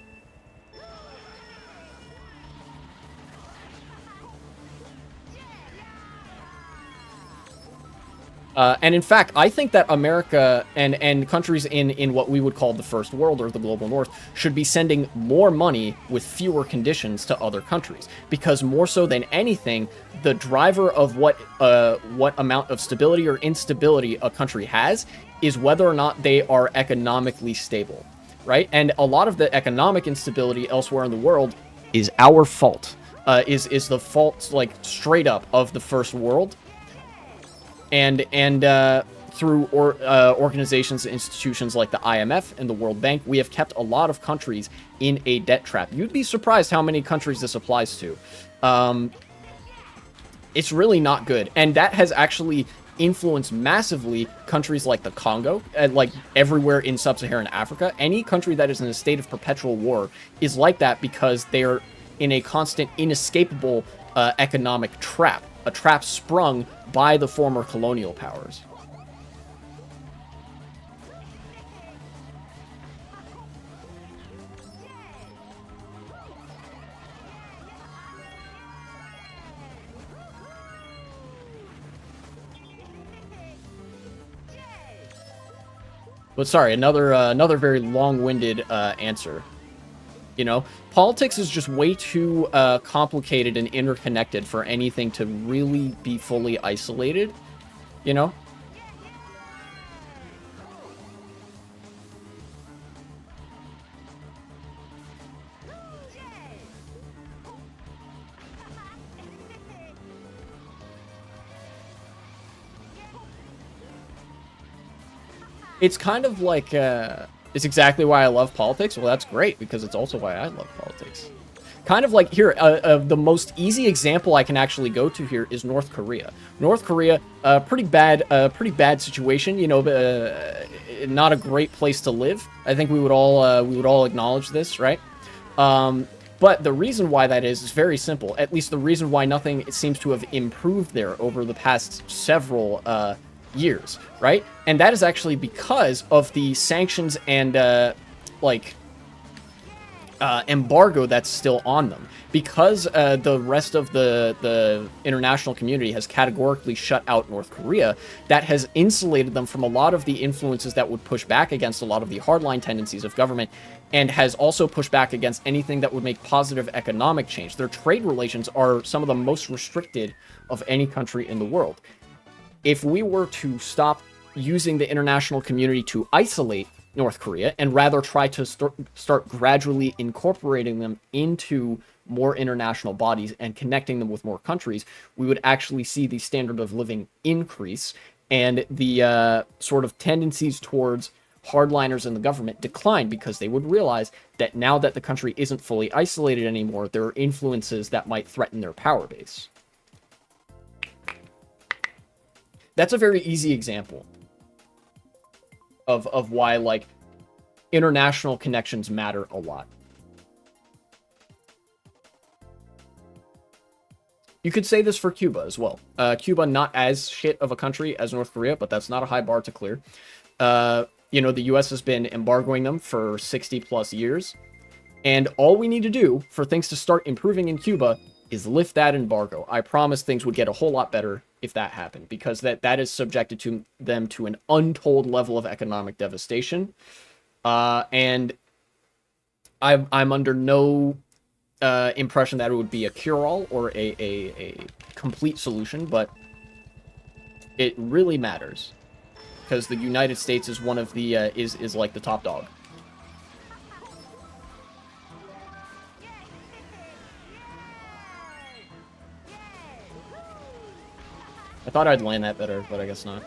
And in fact, I think that America and countries in what we would call the first world or the global north should be sending more money with fewer conditions to other countries, because more so than anything, the driver of what amount of stability or instability a country has is whether or not they are economically stable, right? And a lot of the economic instability elsewhere in the world is our fault, is the fault, like, straight up of the first world. And through organizations and institutions like the IMF and the World Bank, we have kept a lot of countries in a debt trap. You'd be surprised how many countries this applies to. It's really not good. And that has actually influenced massively countries like the Congo, like everywhere in sub-Saharan Africa. Any country that is in a state of perpetual war is like that, because they're in a constant, inescapable economic trap. A trap sprung by the former colonial powers. But sorry, another very long-winded answer. You know, politics is just way too complicated and interconnected for anything to really be fully isolated. You know? It's kind of like, it's exactly why I love politics. Well, that's great, because it's also why I love politics. Kind of like, here, the most easy example I can actually go to here is North Korea. North Korea, pretty bad situation, you know, not a great place to live. I think we would all acknowledge this, right? But the reason why that is very simple. At least the reason why nothing seems to have improved there over the past several years, right? And that is actually because of the sanctions and embargo that's still on them. Because the rest of the international community has categorically shut out North Korea, that has insulated them from a lot of the influences that would push back against a lot of the hardline tendencies of government, and has also pushed back against anything that would make positive economic change. Their trade relations are some of the most restricted of any country in the world. If we were to stop using the international community to isolate North Korea and rather try to start gradually incorporating them into more international bodies and connecting them with more countries, we would actually see the standard of living increase, and the sort of tendencies towards hardliners in the government decline, because they would realize that now that the country isn't fully isolated anymore, there are influences that might threaten their power base. That's a very easy example of why, like, international connections matter a lot. You could say this for Cuba as well. Cuba, not as shit of a country as North Korea, but that's not a high bar to clear. You know, the US has been embargoing them for 60 plus years. And all we need to do for things to start improving in Cuba is lift that embargo. I promise things would get a whole lot better if that happened, because that is subjected to them to an untold level of economic devastation. And I'm under no impression that it would be a cure-all or a complete solution, but it really matters, because the United States is one of the is like the top dog. I thought I'd land that better, but I guess not.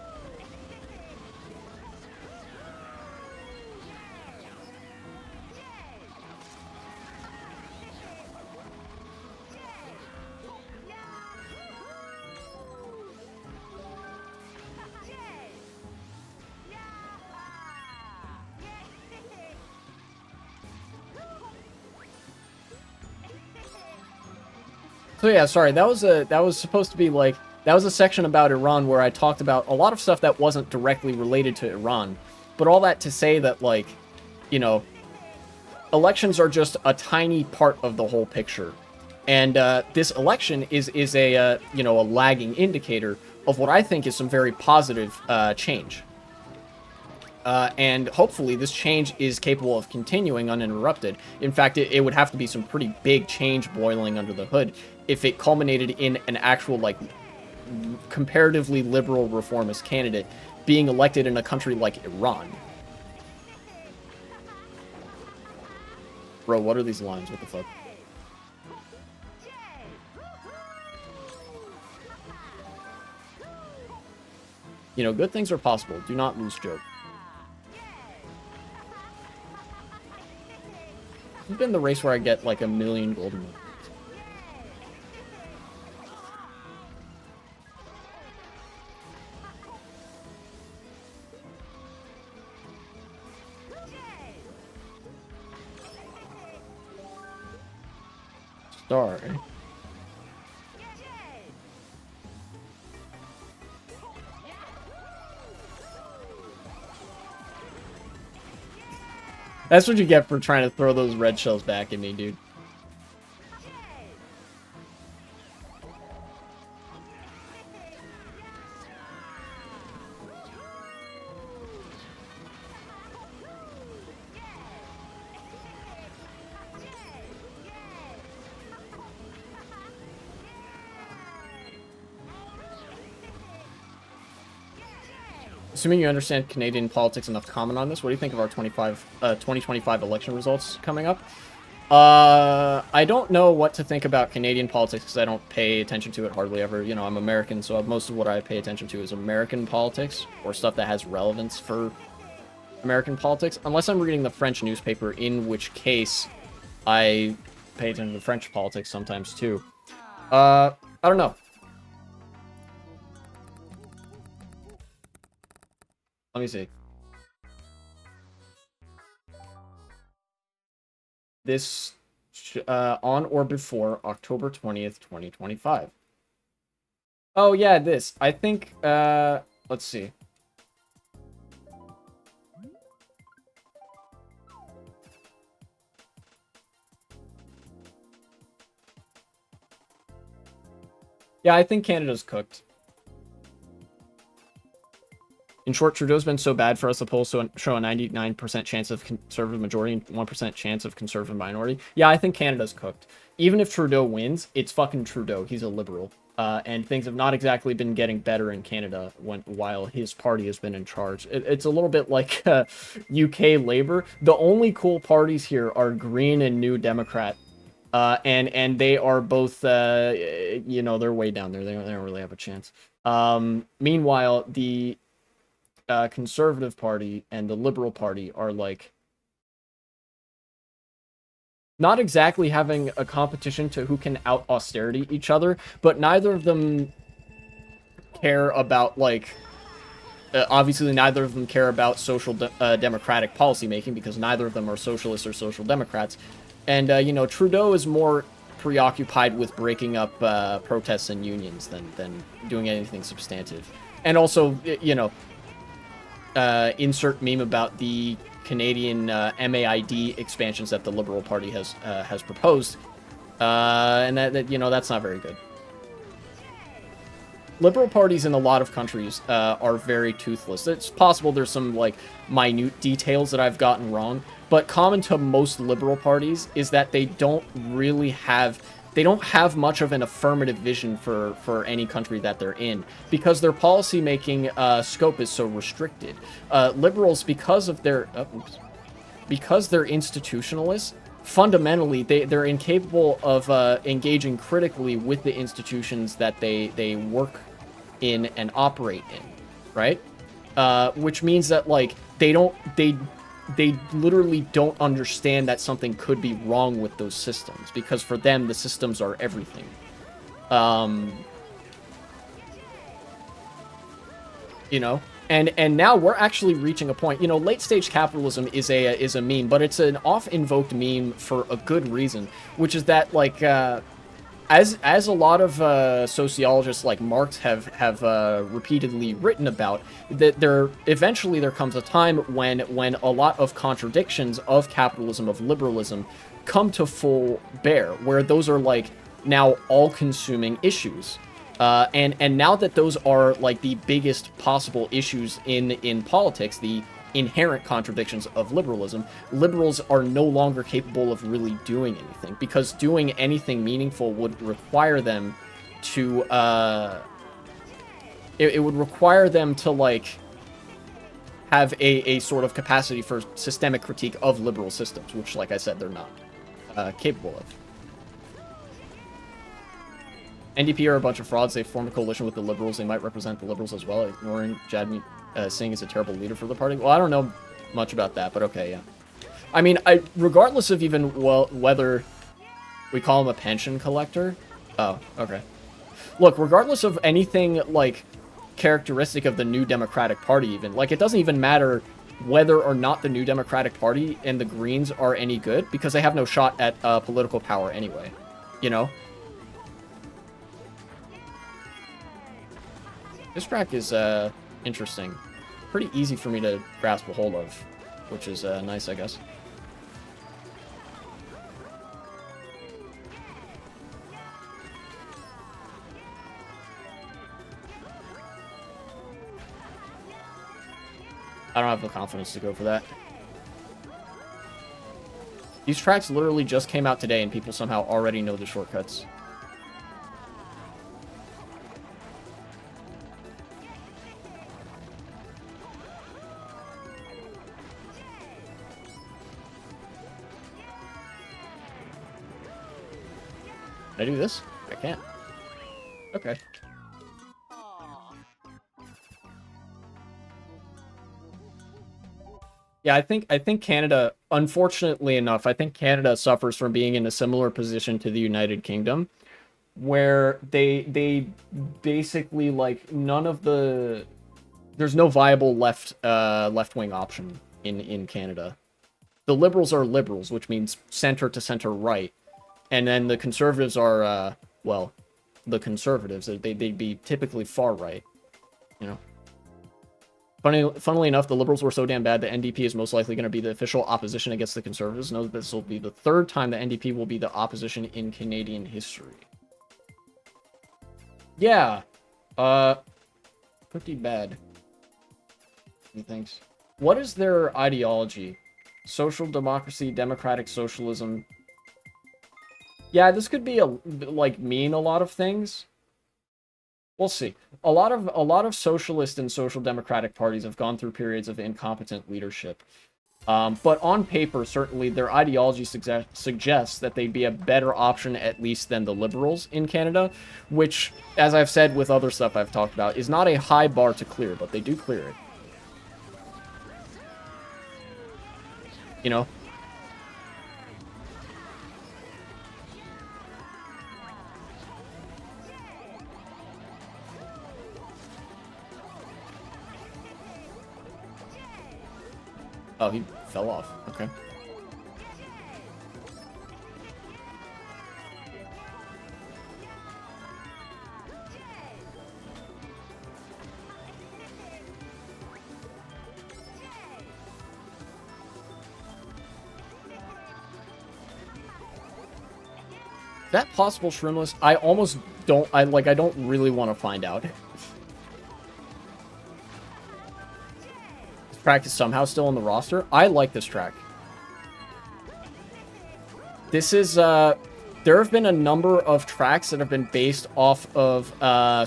So yeah, sorry, that was supposed to be like, that was a section about Iran where I talked about a lot of stuff that wasn't directly related to Iran, but all that to say that, like, you know, elections are just a tiny part of the whole picture, and this election is a you know, a lagging indicator of what I think is some very positive change. And hopefully this change is capable of continuing uninterrupted. In fact, it would have to be some pretty big change boiling under the hood if it culminated in an actual, like, comparatively liberal reformist candidate being elected in a country like Iran. Bro, what are these lines? What the fuck? You know, good things are possible. Do not lose joke. It's been the race where I get like 1,000,000 golden medals. Star. That's what you get for trying to throw those red shells back at me, dude. assuming you understand Canadian politics enough to comment on this, what do you think of our 2025 election results coming up? I don't know what to think about Canadian politics because I don't pay attention to it hardly ever. You know, I'm American, so most of what I pay attention to is American politics or stuff that has relevance for American politics, unless I'm reading the French newspaper, in which case I pay attention to French politics sometimes too. I don't know. Let me see. This on or before October 20th, 2025. Oh yeah, this. I think let's see. Yeah, I think Canada's cooked. In short, Trudeau's been so bad for us, the polls show a 99% chance of conservative majority and 1% chance of conservative minority. Yeah, I think Canada's cooked. Even if Trudeau wins, it's fucking Trudeau. He's a liberal. And things have not exactly been getting better in Canada while his party has been in charge. It's a little bit like UK Labour. The only cool parties here are Green and New Democrat. And they are both, you know, they're way down there. They don't really have a chance. Meanwhile, the Conservative Party and the Liberal Party are like not exactly having a competition to who can out austerity each other, but neither of them care about like obviously neither of them care about social democratic policymaking because neither of them are socialists or social democrats. And you know, Trudeau is more preoccupied with breaking up protests and unions than doing anything substantive. And also, you know, insert meme about the Canadian MAID expansions that the Liberal Party has proposed, and that you know, that's not very good. Liberal parties in a lot of countries are very toothless. It's possible there's some like minute details that I've gotten wrong, but common to most liberal parties is that they don't have much of an affirmative vision for any country that they're in because their policy-making scope is so restricted. Liberals, because they're institutionalists, fundamentally they're incapable of engaging critically with the institutions that they work in and operate in, right? Which means that like they literally don't understand that something could be wrong with those systems because for them the systems are everything. You know, and now we're actually reaching a point. You know, late stage capitalism is a meme, but it's an oft invoked meme for a good reason, which is that like as a lot of sociologists like Marx have repeatedly written about, that eventually there comes a time when a lot of contradictions of capitalism, of liberalism, come to full bear, where those are like now all-consuming issues. And now that those are like the biggest possible issues in politics, the inherent contradictions of liberalism, liberals are no longer capable of really doing anything, because doing anything meaningful would require them to it would require them to like have a sort of capacity for systemic critique of liberal systems, which, like I said, they're not capable of. NDP are a bunch of frauds. They formed a coalition with the Liberals. They might represent the Liberals as well, ignoring Jadmeet Singh is a terrible leader for the party. Well, I don't know much about that, but okay, yeah. I mean, regardless of even whether we call him a pension collector. Oh, okay. Look, regardless of anything like characteristic of the New Democratic Party, even like it doesn't even matter whether or not the New Democratic Party and the Greens are any good, because they have no shot at political power anyway. You know. This track is interesting. Pretty easy for me to grasp a hold of, which is nice, I guess. I don't have the confidence to go for that. These tracks literally just came out today and people somehow already know the shortcuts. Can I do this? I can't. Okay. Yeah, I think Canada, unfortunately enough, I think Canada suffers from being in a similar position to the United Kingdom, where they basically like none of the there's no viable left wing option in Canada. The Liberals are Liberals, which means center to center right, and then the Conservatives are well, the Conservatives they'd be typically far right, you know. Funnily enough, the Liberals were so damn bad that NDP is most likely going to be the official opposition against the Conservatives. Know that this will be the third time that NDP will be the opposition in Canadian history. Yeah, pretty bad. He thinks. What is their ideology? Social democracy, democratic socialism. Yeah, this could be like mean a lot of things. We'll see. A lot of socialist and social democratic parties have gone through periods of incompetent leadership. But on paper, certainly their ideology suggests that they'd be a better option, at least, than the Liberals in Canada, which, as I've said with other stuff I've talked about, is not a high bar to clear, but they do clear it. You know? Oh, he fell off. Okay. Is that possible, Shrimless? I almost don't... I don't really want to find out. This track is somehow still on the roster. I like this track. This is, there have been a number of tracks that have been based off of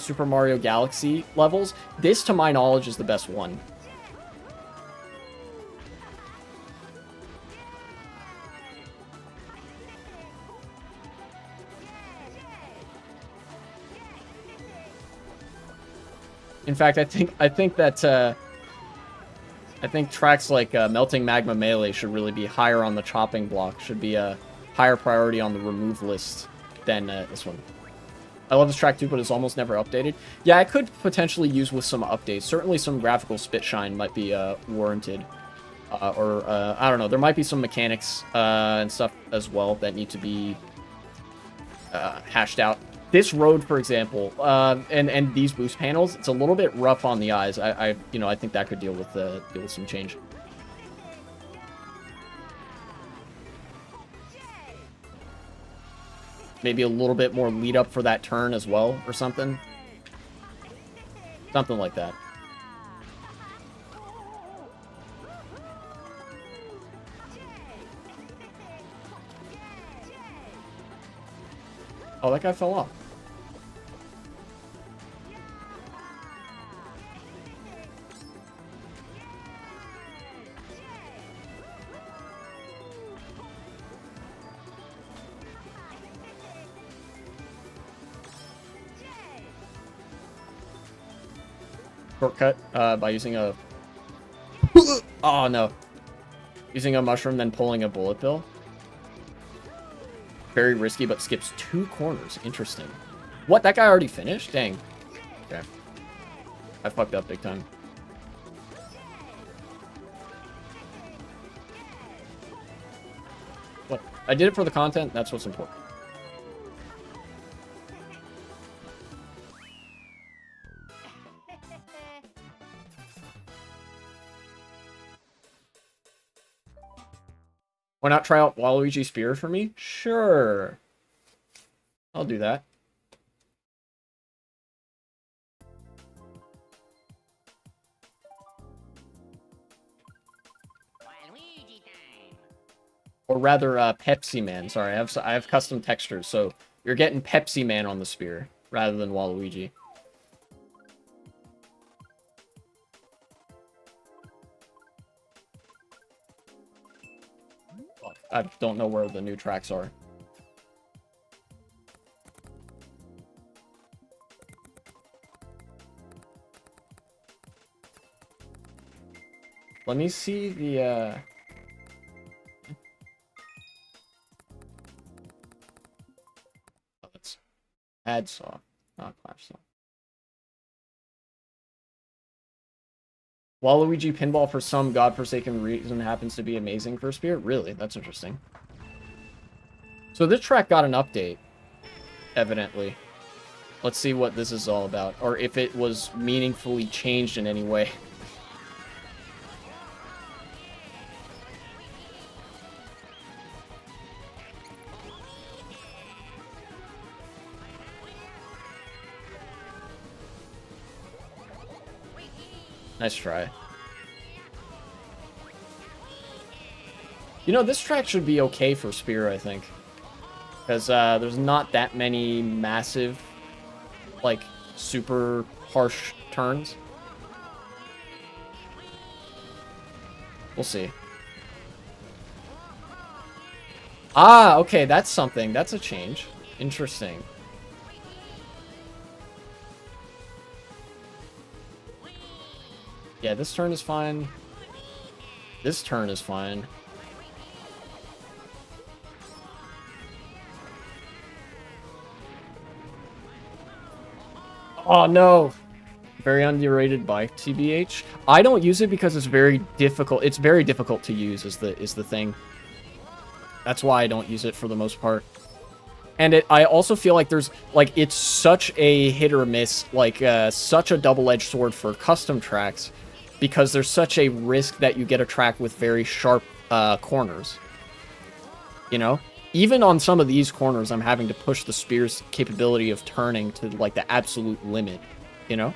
Super Mario Galaxy levels. This, to my knowledge, is the best one. In fact, I think tracks like Melting Magma Melee should really be higher on the chopping block. Should be a higher priority on the remove list than this one. I love this track too, but it's almost never updated. Yeah, I could potentially use with some updates. Certainly some graphical spit shine might be warranted. Or I don't know. There might be some mechanics and stuff as well that need to be hashed out. This road, for example, and these boost panels, it's a little bit rough on the eyes. I think that could deal with some change. Maybe a little bit more lead up for that turn as well, or something. Something like that. Oh, that guy fell off. Shortcut by using a... Oh, no. Using a mushroom, then pulling a bullet bill. Very risky, but skips 2 corners. Interesting. What? That guy already finished? Dang. Okay. I fucked up big time. What? I did it for the content. That's what's important. Why not try out Waluigi Spear for me? Sure. I'll do that. Or rather, Pepsi Man. Sorry, I have custom textures, so you're getting Pepsi Man on the spear rather than Waluigi. I don't know where the new tracks are. Let me see the, Oh, let's add saw, not clash saw. Waluigi pinball for some godforsaken reason happens to be amazing for Spirit? Really? That's interesting. So this track got an update, evidently. Let's see what this is all about, or if it was meaningfully changed in any way. Nice try. You know, this track should be okay for Spear, I think. Because there's not that many massive, like, super harsh turns. We'll see. Ah, okay, that's something. That's a change. Interesting. Yeah, this turn is fine. This turn is fine. Oh, no. Very underrated bike, TBH. I don't use it because it's very difficult. It's very difficult to use is the thing. That's why I don't use it for the most part. And I also feel like there's, like, it's such a hit or miss, like, such a double-edged sword for custom tracks, because there's such a risk that you get a track with very sharp corners. You know? Even on some of these corners, I'm having to push the Spear's capability of turning to, like, the absolute limit. You know?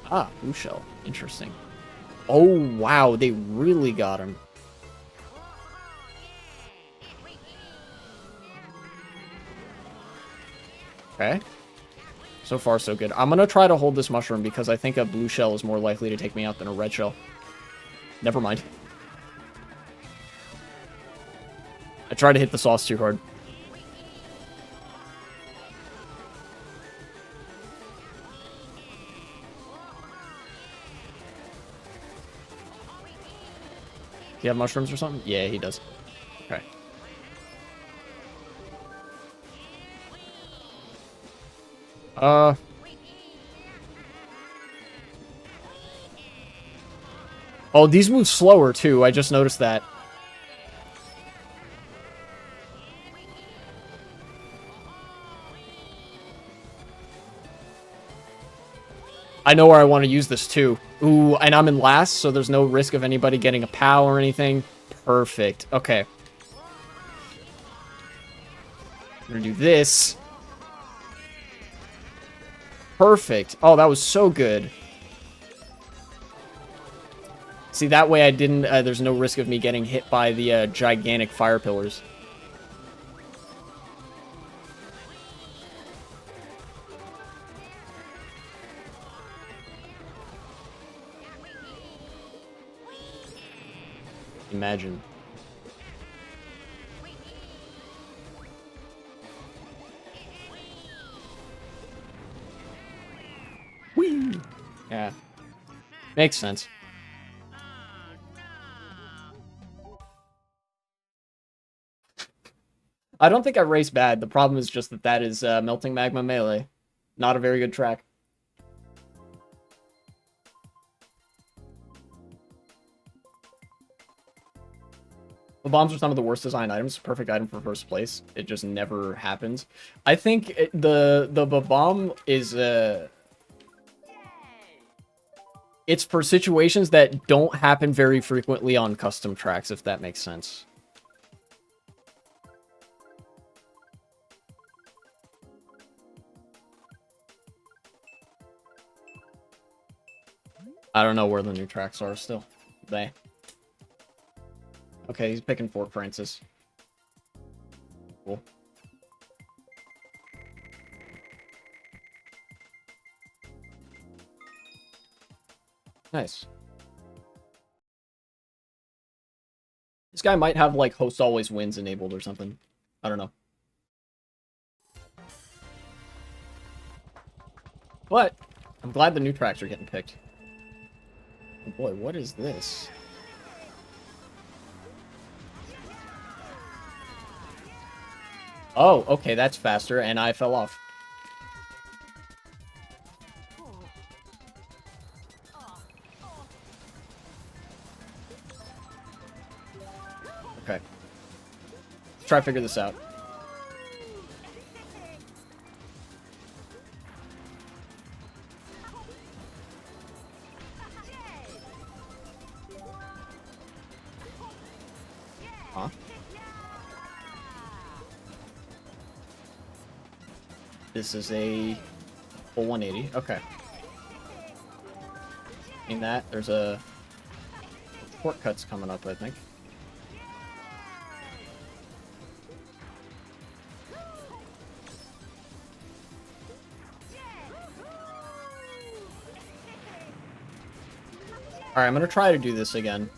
Ah, blue shell. Interesting. Oh, wow. They really got him. Okay. So far, so good. I'm gonna try to hold this mushroom because I think a blue shell is more likely to take me out than a red shell. Never mind. I tried to hit the sauce too hard. Do you have mushrooms or something? Yeah, he does. Okay. Oh, these move slower, too. I just noticed that. I know where I want to use this, too. Ooh, and I'm in last, so there's no risk of anybody getting a POW or anything. Perfect. Okay. I'm gonna do this. Perfect. Oh, that was so good. See, that way I didn't, there's no risk of me getting hit by the gigantic fire pillars. Imagine. Whee! Yeah. Makes sense. I don't think I race bad. The problem is just that that is Melting Magma Melee. Not a very good track. The bombs are some of the worst designed items. Perfect item for first place. It just never happens. I think the bomb is it's for situations that don't happen very frequently on custom tracks, if that makes sense. I don't know where the new tracks are still. They. Okay, he's picking Fort Francis. Cool. Nice. This guy might have, like, host always wins enabled or something. I don't know. But I'm glad the new tracks are getting picked. Oh boy, what is this? Oh, okay, that's faster, and I fell off. Okay. Let's try to figure this out. Huh? This is a full 180. Okay. In that, there's a shortcuts coming up, I think. Alright, I'm gonna try to do this again.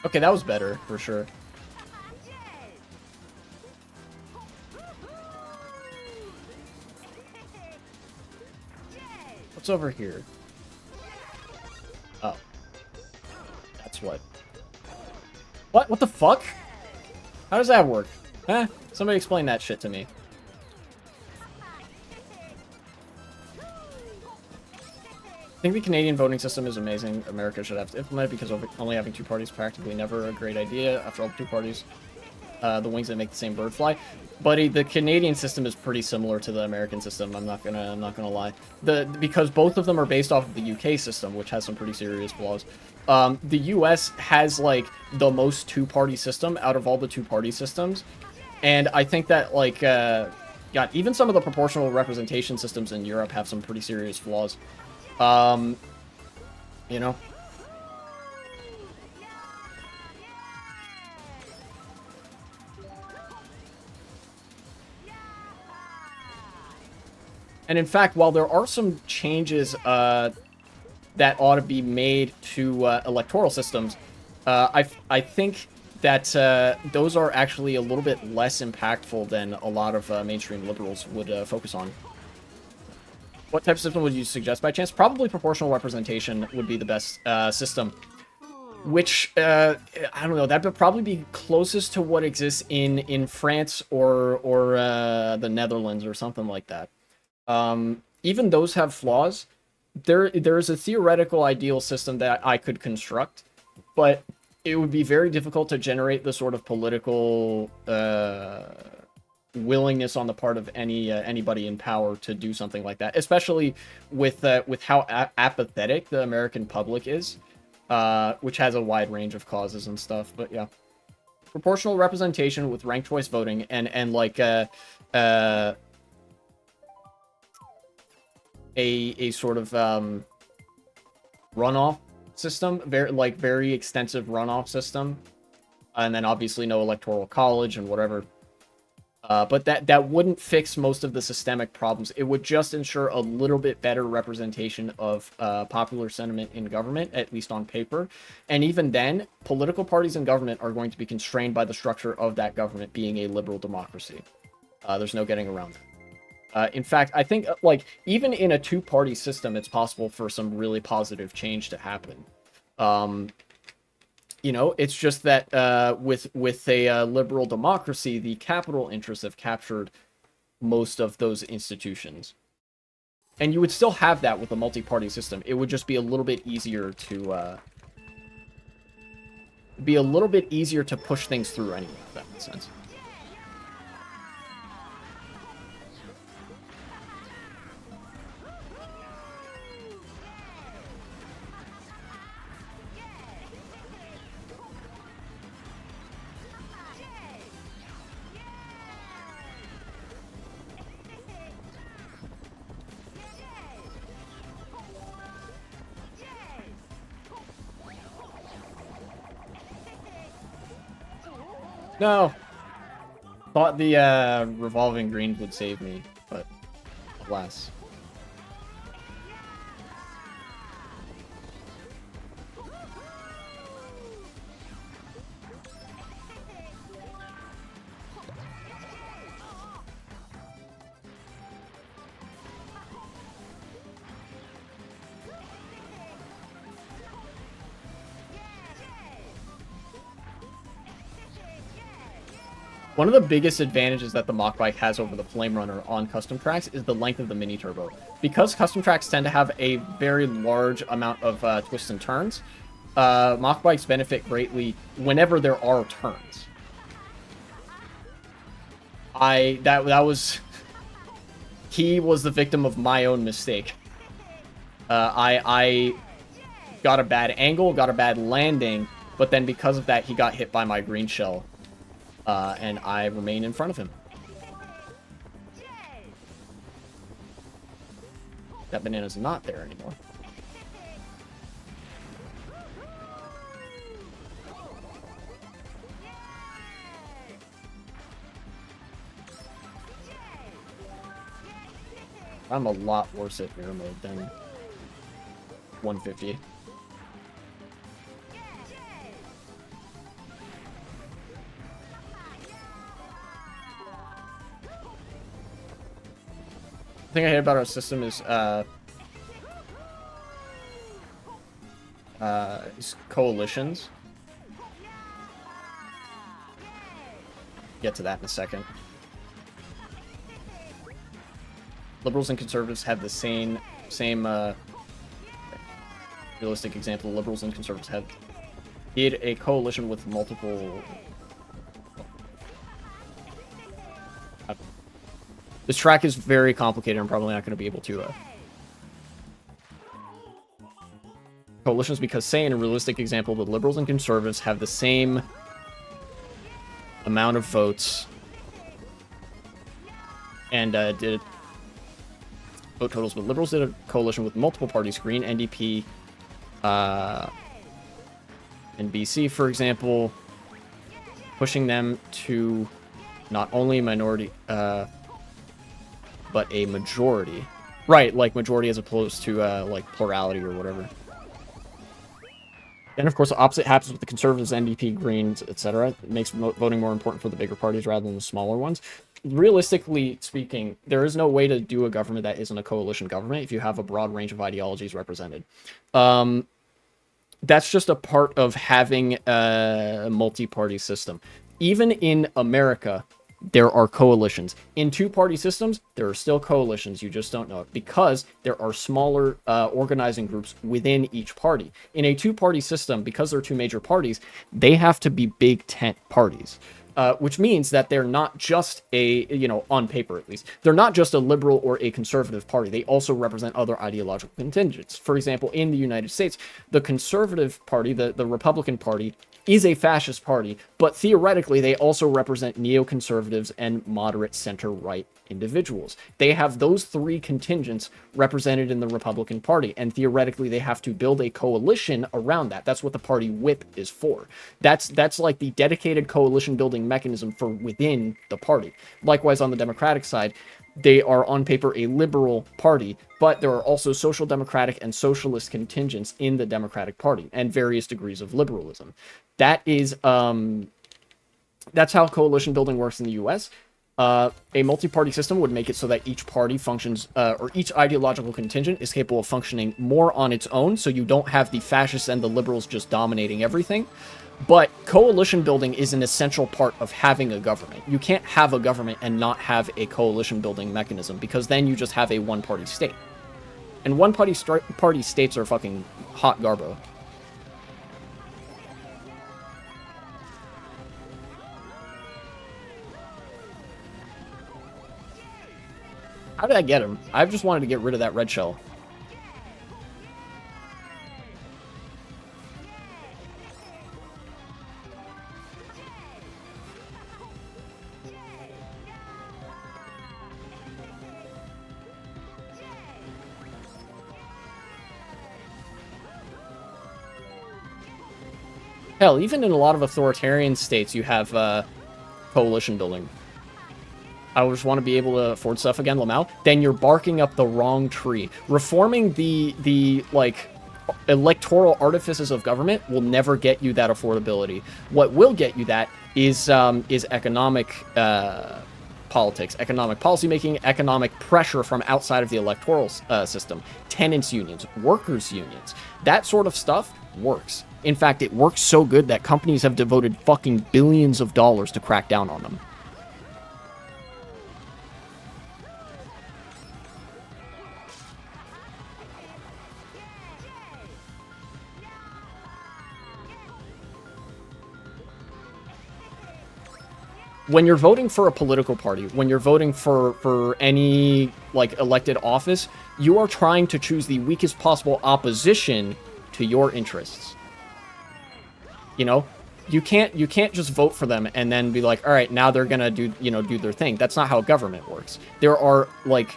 Okay, that was better, for sure. What's over here? Oh. That's what. What? What the fuck? How does that work? Huh? Somebody explain that shit to me. I think the Canadian voting system is amazing. America should have to implement it because only having two parties is practically never a great idea. After all, the two parties, the wings that make the same bird fly. Buddy, the Canadian system is pretty similar to the American system. I'm not gonna lie. Because both of them are based off of the UK system, which has some pretty serious flaws. The US has like the most two-party system out of all the two-party systems, and I think that like God, even some of the proportional representation systems in Europe have some pretty serious flaws. You know? And in fact, while there are some changes that ought to be made to electoral systems, I think that those are actually a little bit less impactful than a lot of mainstream liberals would focus on. What type of system would you suggest by chance? Probably proportional representation would be the best system. Which, I don't know, that would probably be closest to what exists in France or the Netherlands or something like that. Even those have flaws. There is a theoretical ideal system that I could construct, but it would be very difficult to generate the sort of political willingness on the part of anybody in power to do something like that, especially with how apathetic the American public is, which has a wide range of causes and stuff. But yeah, proportional representation with ranked choice voting and like a sort of runoff system, very extensive runoff system, and then obviously no electoral college and whatever. But that wouldn't fix most of the systemic problems. It would just ensure a little bit better representation of popular sentiment in government, at least on paper. And even then, political parties in government are going to be constrained by the structure of that government being a liberal democracy. There's no getting around that. In fact, I think like even in a two-party system, it's possible for some really positive change to happen. You know, it's just that with a liberal democracy, the capital interests have captured most of those institutions. And you would still have that with a multi-party system. It would just be a little bit easier to push things through anyway, if that makes sense. No! Thought the revolving greens would save me, but alas. One of the biggest advantages that the Mach Bike has over the Flame Runner on custom tracks is the length of the mini turbo. Because custom tracks tend to have a very large amount of twists and turns, Mach Bikes benefit greatly whenever there are turns. He was the victim of my own mistake. I got a bad angle, got a bad landing, but then because of that, he got hit by my green shell. And I remain in front of him. That banana's not there anymore. I'm a lot worse at mirror mode than 150. The thing I hate about our system is coalitions. Get to that in a second. Liberals and conservatives have the same realistic example. Liberals and conservatives did a coalition with multiple. This track is very complicated. I'm probably not going to be able to coalitions because, say, in a realistic example, the liberals and conservatives have the same amount of votes and did vote totals, but liberals did a coalition with multiple parties: Green, NDP, and BC, for example, pushing them to not only a minority, but a majority. Right, like majority as opposed to, like, plurality or whatever. And, of course, the opposite happens with the Conservatives, NDP, Greens, etc. It makes voting more important for the bigger parties rather than the smaller ones. Realistically speaking, there is no way to do a government that isn't a coalition government if you have a broad range of ideologies represented. That's just a part of having a multi-party system. Even in America, there are coalitions. In two-party systems, there are still coalitions. You just don't know it because there are smaller organizing groups within each party. In a two-party system, because there are two major parties, they have to be big tent parties. Which means that they're not just a, on paper at least, they're not just a liberal or a conservative party. They also represent other ideological contingents. For example, in the United States, the Conservative Party, the Republican Party, is a fascist party, but theoretically they also represent neoconservatives and moderate center-right individuals. They have those three contingents represented in the Republican Party, and theoretically they have to build a coalition around that. That's what the party whip is for. That's like the dedicated coalition building mechanism for within the party. Likewise, on the Democratic side, they are on paper a liberal party, but there are also social democratic and socialist contingents in the Democratic Party and various degrees of liberalism. That is, that's how coalition building works in the US. A multi-party system would make it so that each party functions, or each ideological contingent is capable of functioning more on its own, so you don't have the fascists and the liberals just dominating everything. But coalition building is an essential part of having a government. You can't have a government and not have a coalition building mechanism, because then you just have a one-party state. And one-party party states are fucking hot garbo. How did I get him? I just wanted to get rid of that red shell. Hell, even in a lot of authoritarian states, you have coalition building. I just want to be able to afford stuff again, Lamau. Then you're barking up the wrong tree. Reforming the like electoral artifices of government will never get you that affordability. What will get you that is economic politics, economic policymaking, economic pressure from outside of the electoral system. Tenants unions, workers unions, that sort of stuff works. In fact, it works so good that companies have devoted fucking billions of dollars to crack down on them. when you're voting for a political party, when you're voting for any like elected office, you are trying to choose the weakest possible opposition to your interests. You know, you can't just vote for them and then be like, all right, now they're gonna do their thing. That's not how government works. There are like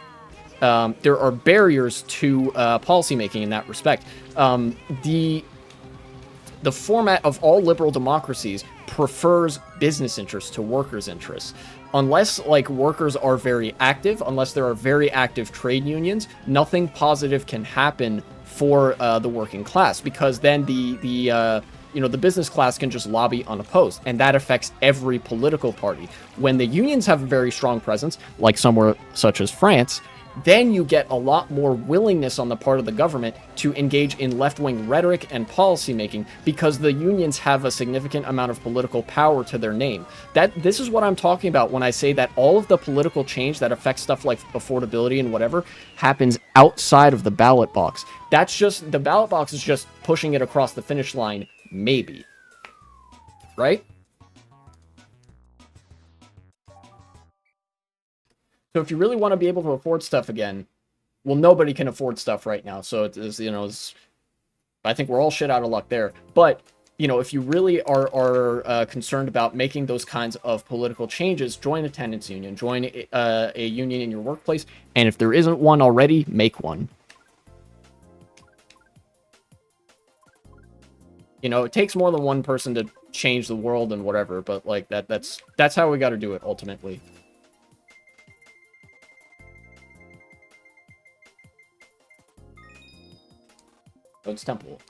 there are barriers to policymaking in that respect. The format of all liberal democracies prefers business interests to workers' interests. Unless, like, workers are very active, unless there are very active trade unions, nothing positive can happen for the working class, because then the business class can just lobby unopposed, and that affects every political party. When the unions have a very strong presence, like somewhere such as France, then you get a lot more willingness on the part of the government to engage in left-wing rhetoric and policymaking, because the unions have a significant amount of political power to their name. This is what I'm talking about when I say that all of the political change that affects stuff like affordability and whatever happens outside of the ballot box. That's just, the ballot box is just pushing it across the finish line, maybe. Right? So if you really want to be able to afford stuff again, well, nobody can afford stuff right now. So I think we're all shit out of luck there. But, if you really are concerned about making those kinds of political changes, join a tenants union, join a union in your workplace. And if there isn't one already, make one. It takes more than one person to change the world and whatever, but like that's how we got to do it ultimately. It's Temple.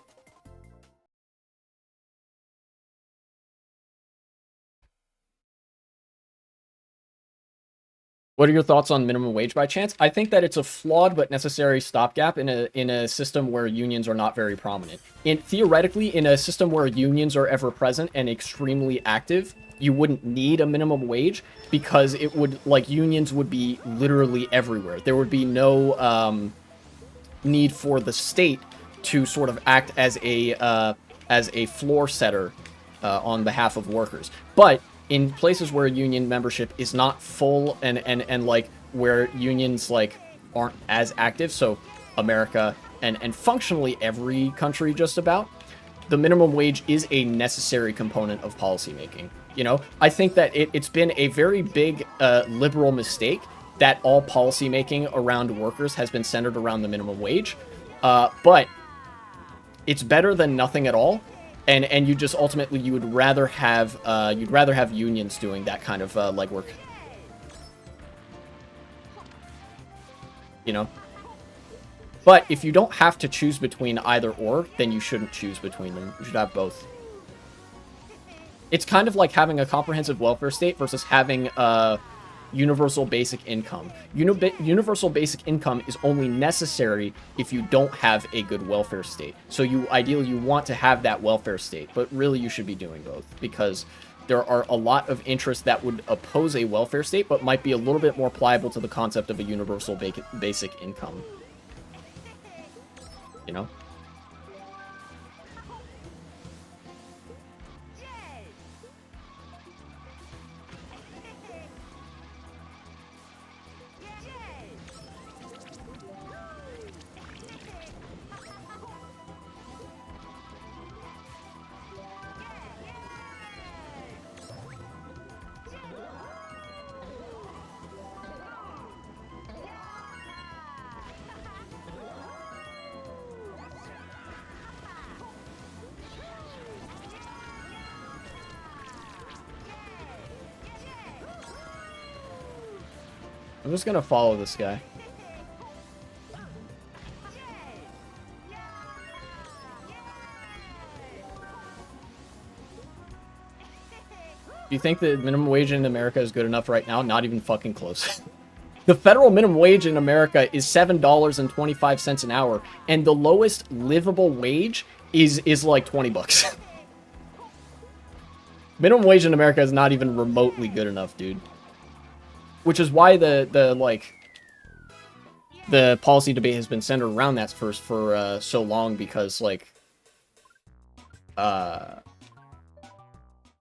What are your thoughts on minimum wage by chance? I think that it's a flawed but necessary stopgap in a system where unions are not very prominent. Theoretically, in a system where unions are ever present and extremely active, you wouldn't need a minimum wage, because it would, like, unions would be literally everywhere. There would be no need for the state to sort of act as a floor setter on behalf of workers. But in places where union membership is not full and like where unions like aren't as active, so America and functionally every country just about, the minimum wage is a necessary component of policymaking. I think that it's been a very big liberal mistake that all policymaking around workers has been centered around the minimum wage. But it's better than nothing at all, and you just ultimately you would rather have unions doing that kind of legwork. But if you don't have to choose between either or, then you shouldn't choose between them. You should have both. It's kind of like having a comprehensive welfare state versus having universal basic income. Universal basic income is only necessary if you don't have a good welfare state. So ideally you want to have that welfare state, but really you should be doing both, because there are a lot of interests that would oppose a welfare state, but might be a little bit more pliable to the concept of a universal basic income. I'm just gonna follow this guy. Do you think the minimum wage in America is good enough right now? Not even fucking close. The federal minimum wage in America is $7.25 an hour, and the lowest livable wage is like 20 bucks. Minimum wage in America is not even remotely good enough, dude. Which is why the policy debate has been centered around that for so long, because like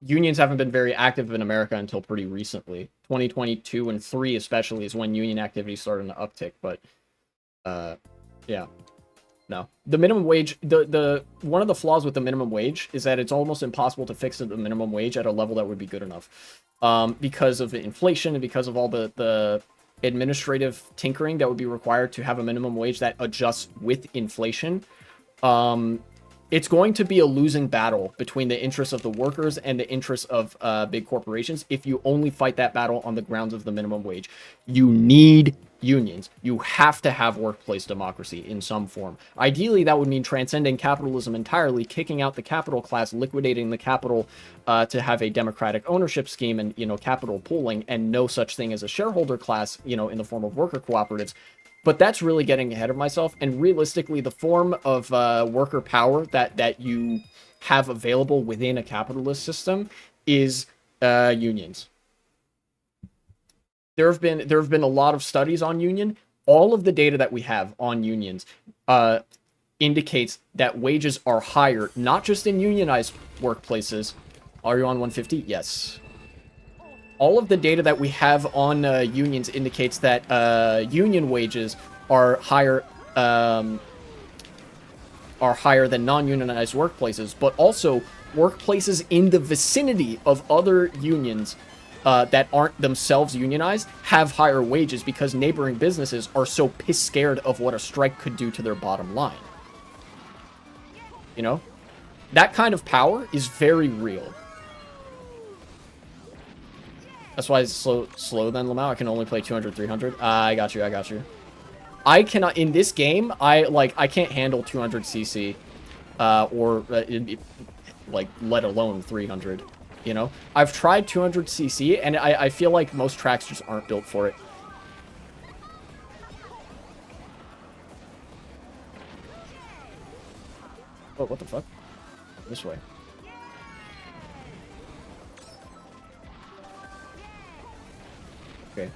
unions haven't been very active in America until pretty recently. 2022 and 3 especially is when union activity started to uptick, but yeah. No. The minimum wage, the one of the flaws with the minimum wage is that it's almost impossible to fix the minimum wage at a level that would be good enough. Because of the inflation and because of all the administrative tinkering that would be required to have a minimum wage that adjusts with inflation. It's going to be a losing battle between the interests of the workers and the interests of big corporations if you only fight that battle on the grounds of the minimum wage. You need unions. You have to have workplace democracy in some form. Ideally, that would mean transcending capitalism entirely, kicking out the capital class, liquidating the capital to have a democratic ownership scheme and, capital pooling, and no such thing as a shareholder class, in the form of worker cooperatives. But that's really getting ahead of myself. And realistically, the form of worker power that you have available within a capitalist system is unions. There have been a lot of studies on union. All of the data that we have on unions indicates that wages are higher, not just in unionized workplaces. Are you on 150? Yes. All of the data that we have on unions indicates that union wages are higher than non-unionized workplaces, but also workplaces in the vicinity of other unions that aren't themselves unionized have higher wages because neighboring businesses are so piss scared of what a strike could do to their bottom line. That kind of power is very real. That's why it's slow then, Lamau. I can only play 200, 300. I got you. I cannot, in this game, I can't handle 200 CC, or, let alone 300, I've tried 200 CC, and I feel like most tracks just aren't built for it. Oh, what the fuck? This way. Okay.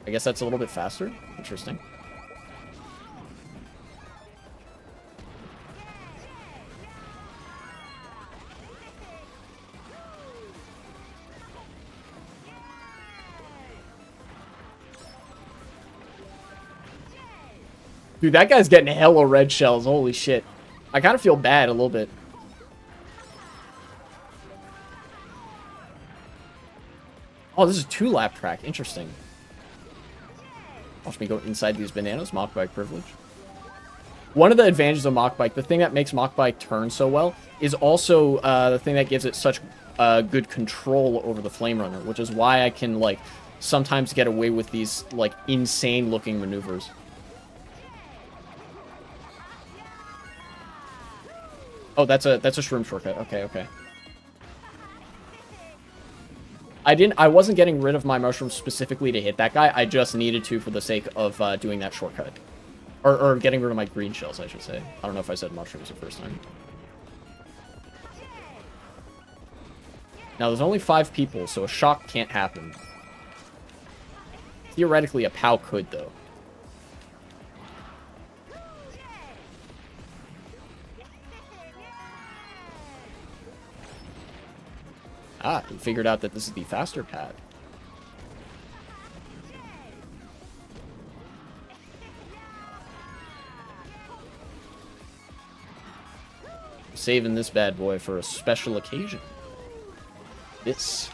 I guess that's a little bit faster. Interesting. Dude, that guy's getting hella red shells. Holy shit. I kind of feel bad a little bit. Oh, this is a 2-lap track. Interesting. Watch me go inside these bananas. Mock bike privilege. One of the advantages of mock bike, the thing that makes mock bike turn so well, is also the thing that gives it such good control over the flame runner, which is why I can sometimes get away with these insane looking maneuvers. Oh, that's a shroom shortcut. Okay. I wasn't getting rid of my mushrooms specifically to hit that guy. I just needed to for the sake of doing that shortcut. Or getting rid of my green shells, I should say. I don't know if I said mushrooms the first time. Now, there's only 5 people, so a shock can't happen. Theoretically, a POW could, though. Ah, he figured out that this is the faster path. Saving this bad boy for a special occasion. This.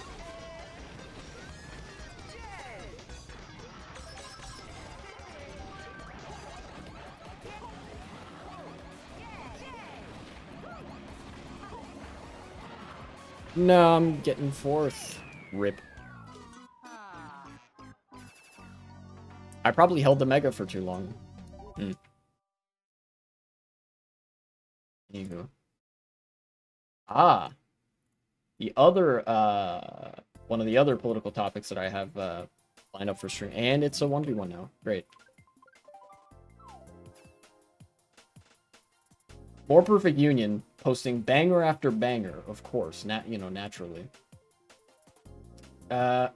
No, I'm getting 4th. Rip. I probably held the Mega for too long. There you go. Ah. The other, one of the other political topics that I have lined up for stream. And it's a 1v1 now. Great. More Perfect Union posting banger after banger, of course, naturally. There's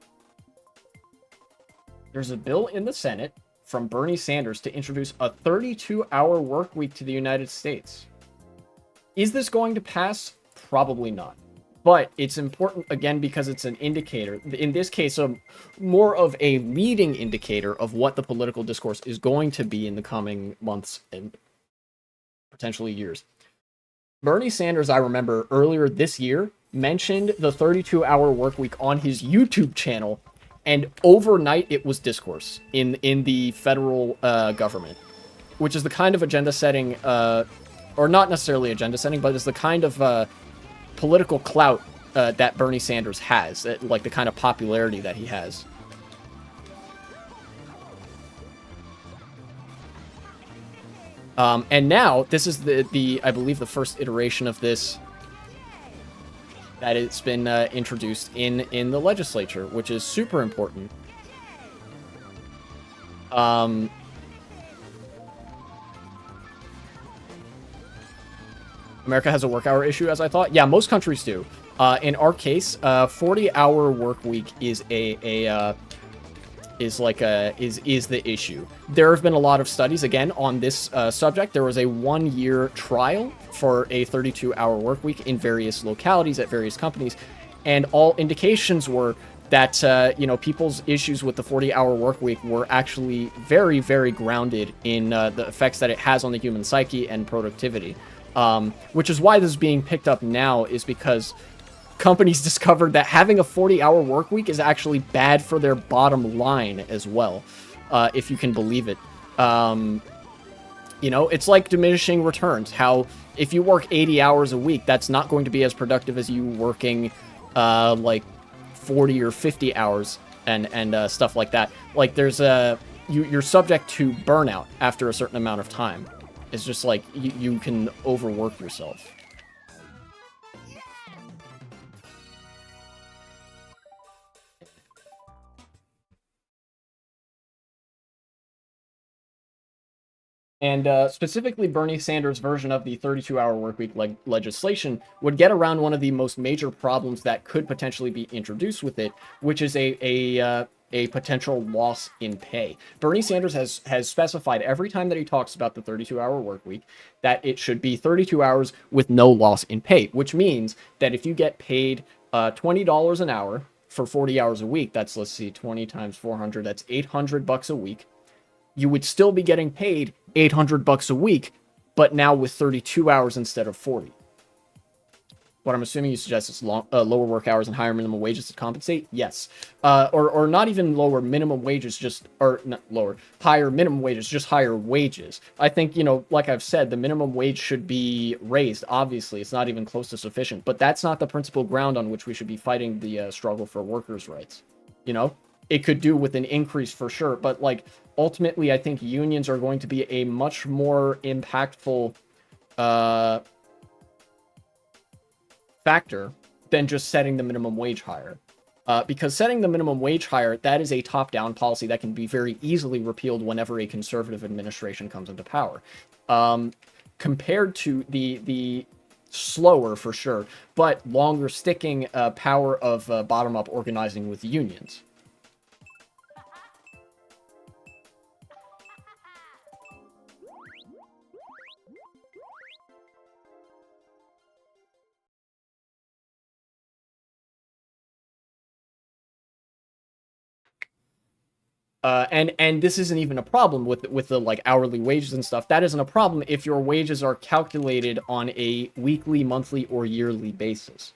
a bill in the Senate from Bernie Sanders to introduce a 32-hour work week to the United States. Is this going to pass? Probably not. but it's important, again, because it's an indicator. In this case, more of a leading indicator of what the political discourse is going to be in the coming months and potentially years. Bernie Sanders, I remember earlier this year, mentioned the 32-hour work week on his YouTube channel, and overnight it was discourse in the federal government, which is the kind of agenda setting, or not necessarily agenda setting, but is the kind of political clout that Bernie Sanders has, like the kind of popularity that he has. And now, this is the I believe, the first iteration of this that it's been introduced in the legislature, which is super important. America has a work hour issue, as I thought. Yeah, most countries do. In our case, 40-hour work week is the issue. There have been a lot of studies, again, on this subject. There was a 1-year trial for a 32-hour work week in various localities at various companies, and all indications were that people's issues with the 40-hour work week were actually very, very grounded in the effects that it has on the human psyche and productivity. Which is why this is being picked up now, is because companies discovered that having a 40-hour work week is actually bad for their bottom line as well, if you can believe it. It's like diminishing returns. How if you work 80 hours a week, that's not going to be as productive as you working like 40 or 50 hours and stuff like that. Like there's you're subject to burnout after a certain amount of time. It's just like you can overwork yourself. And specifically, Bernie Sanders' version of the 32-hour workweek legislation would get around one of the most major problems that could potentially be introduced with it, which is a potential loss in pay. Bernie Sanders has specified every time that he talks about the 32-hour workweek that it should be 32 hours with no loss in pay, which means that if you get paid $20 an hour for 40 hours a week, that's, let's see, 20 times 400, that's $800 a week. You would still be getting paid $800 a week, but now with 32 hours instead of 40. What I'm assuming you suggest is lower work hours and higher minimum wages to compensate? Yes. Or not even lower minimum wages, not lower, higher minimum wages, just higher wages. I think, like I've said, the minimum wage should be raised. Obviously, it's not even close to sufficient, but that's not the principal ground on which we should be fighting the struggle for workers' rights. It could do with an increase for sure, but ultimately, I think unions are going to be a much more impactful factor than just setting the minimum wage higher. Because setting the minimum wage higher, that is a top-down policy that can be very easily repealed whenever a conservative administration comes into power. Compared to the slower, for sure, but longer-sticking power of bottom-up organizing with unions. And this isn't even a problem with the hourly wages and stuff. That isn't a problem if your wages are calculated on a weekly, monthly, or yearly basis.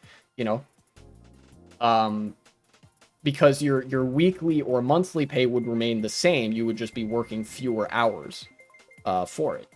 Because your weekly or monthly pay would remain the same. You would just be working fewer hours for it.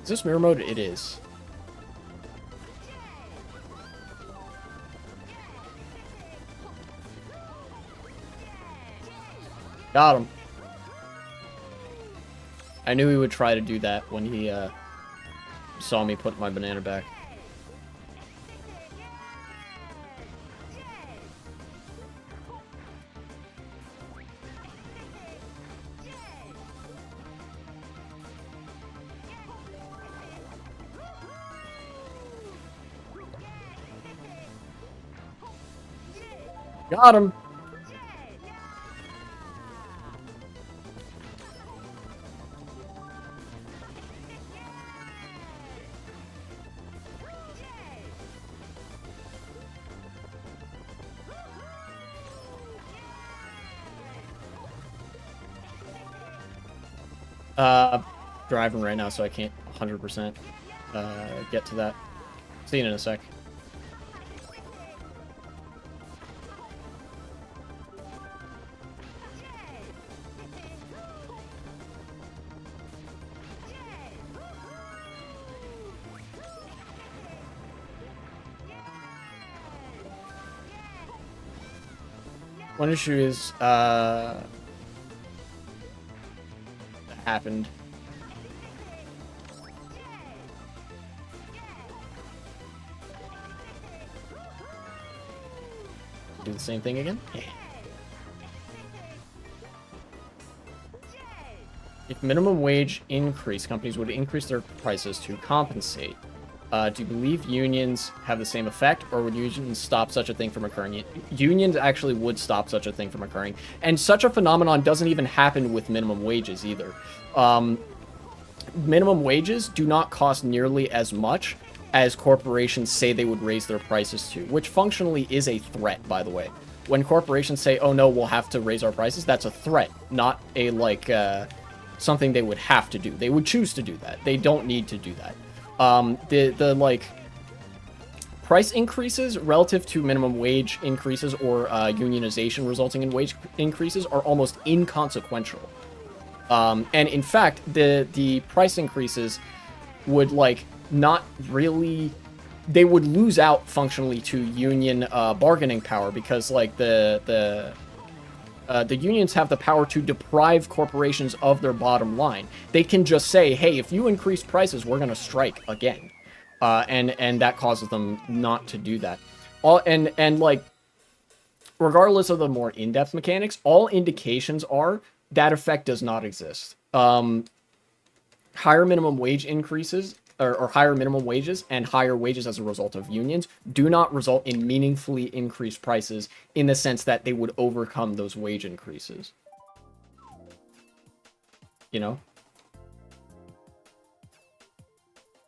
Is this mirror mode? It is. Got him. I knew he would try to do that when he saw me put my banana back. Got him. Driving right now, so I can't 100% get to that. See you in a sec. One issue is, that happened. Do the same thing again? Yeah. If minimum wage increased, companies would increase their prices to compensate. Do you believe unions have the same effect, or would unions stop such a thing from occurring? Unions actually would stop such a thing from occurring, and such a phenomenon doesn't even happen with minimum wages either. Minimum wages do not cost nearly as much as corporations say they would raise their prices to, which functionally is a threat, by the way. When corporations say, oh no, we'll have to raise our prices, that's a threat, not a, like, something they would have to do. They would choose to do that. They don't need to do that. Like, price increases relative to minimum wage increases or unionization resulting in wage increases are almost inconsequential. And in fact, the price increases would, like, not really... They would lose out functionally to union bargaining power because, like, the unions have the power to deprive corporations of their bottom line. They can just say, hey, if you increase prices, we're going to strike again. And that causes them not to do that. Like, regardless of the more in-depth mechanics, all indications are that effect does not exist. Higher minimum wage increases, or higher minimum wages and higher wages as a result of unions do not result in meaningfully increased prices in the sense that they would overcome those wage increases. You know?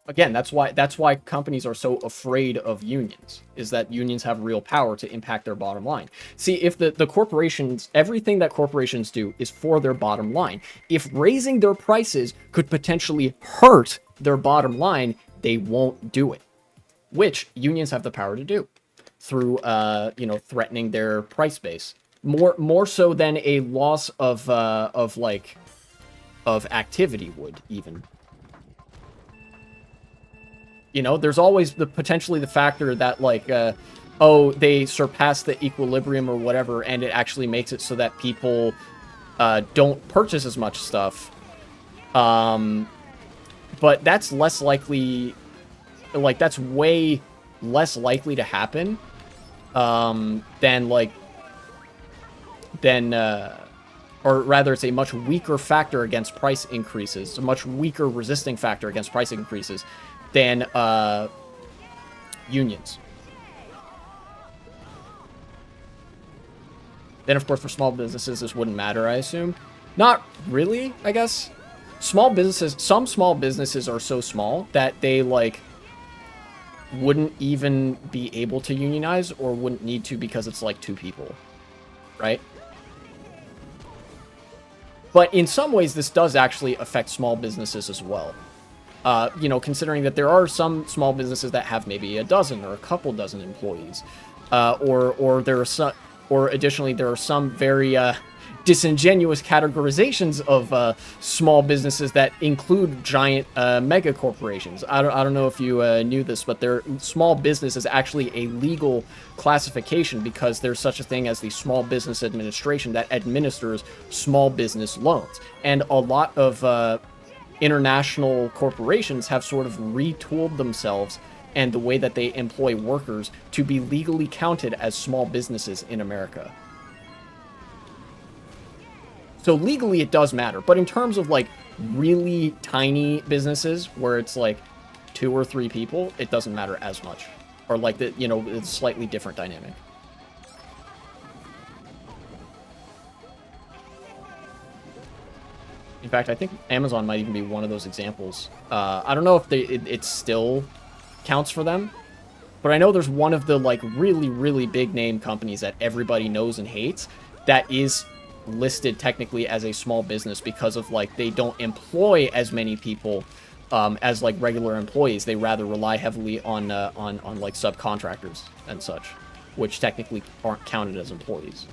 Again, that's why companies are so afraid of unions, is that unions have real power to impact their bottom line. See, if the corporations, everything that corporations do is for their bottom line. If raising their prices could potentially hurt their bottom line, they won't do it, which unions have the power to do through, you know, threatening their price base more so than a loss of activity would even. You know, there's always potentially the factor that, like, oh, they surpass the equilibrium or whatever, and it actually makes it so that people don't purchase as much stuff. But that's less likely, like, that's way less likely to happen than, or rather, it's a much weaker factor against price increases, a much weaker resisting factor against price increases than unions. Then, of course, for small businesses, this wouldn't matter, I assume. Not really, I guess. Some small businesses are so small that they, like, wouldn't even be able to unionize or wouldn't need to because it's, like, 2 people, right? But in some ways, this does actually affect small businesses as well. You know, considering that there are some small businesses that have maybe a dozen or a couple dozen employees, or there are some, or additionally, there are some very disingenuous categorizations of small businesses that include giant mega corporations. I don't know if you knew this, but small business is actually a legal classification because there's such a thing as the Small Business Administration that administers small business loans. And a lot of international corporations have sort of retooled themselves and the way that they employ workers to be legally counted as small businesses in America. So legally it does matter, but in terms of like really tiny businesses where it's like 2 or 3 people, it doesn't matter as much. Or like the, you know, it's a slightly different dynamic. In fact, I think Amazon might even be one of those examples. I don't know if it still counts for them, but I know there's one of the like really, really big name companies that everybody knows and hates that is listed technically as a small business because of like they don't employ as many people as like regular employees. They rather rely heavily on like subcontractors and such, which technically aren't counted as employees.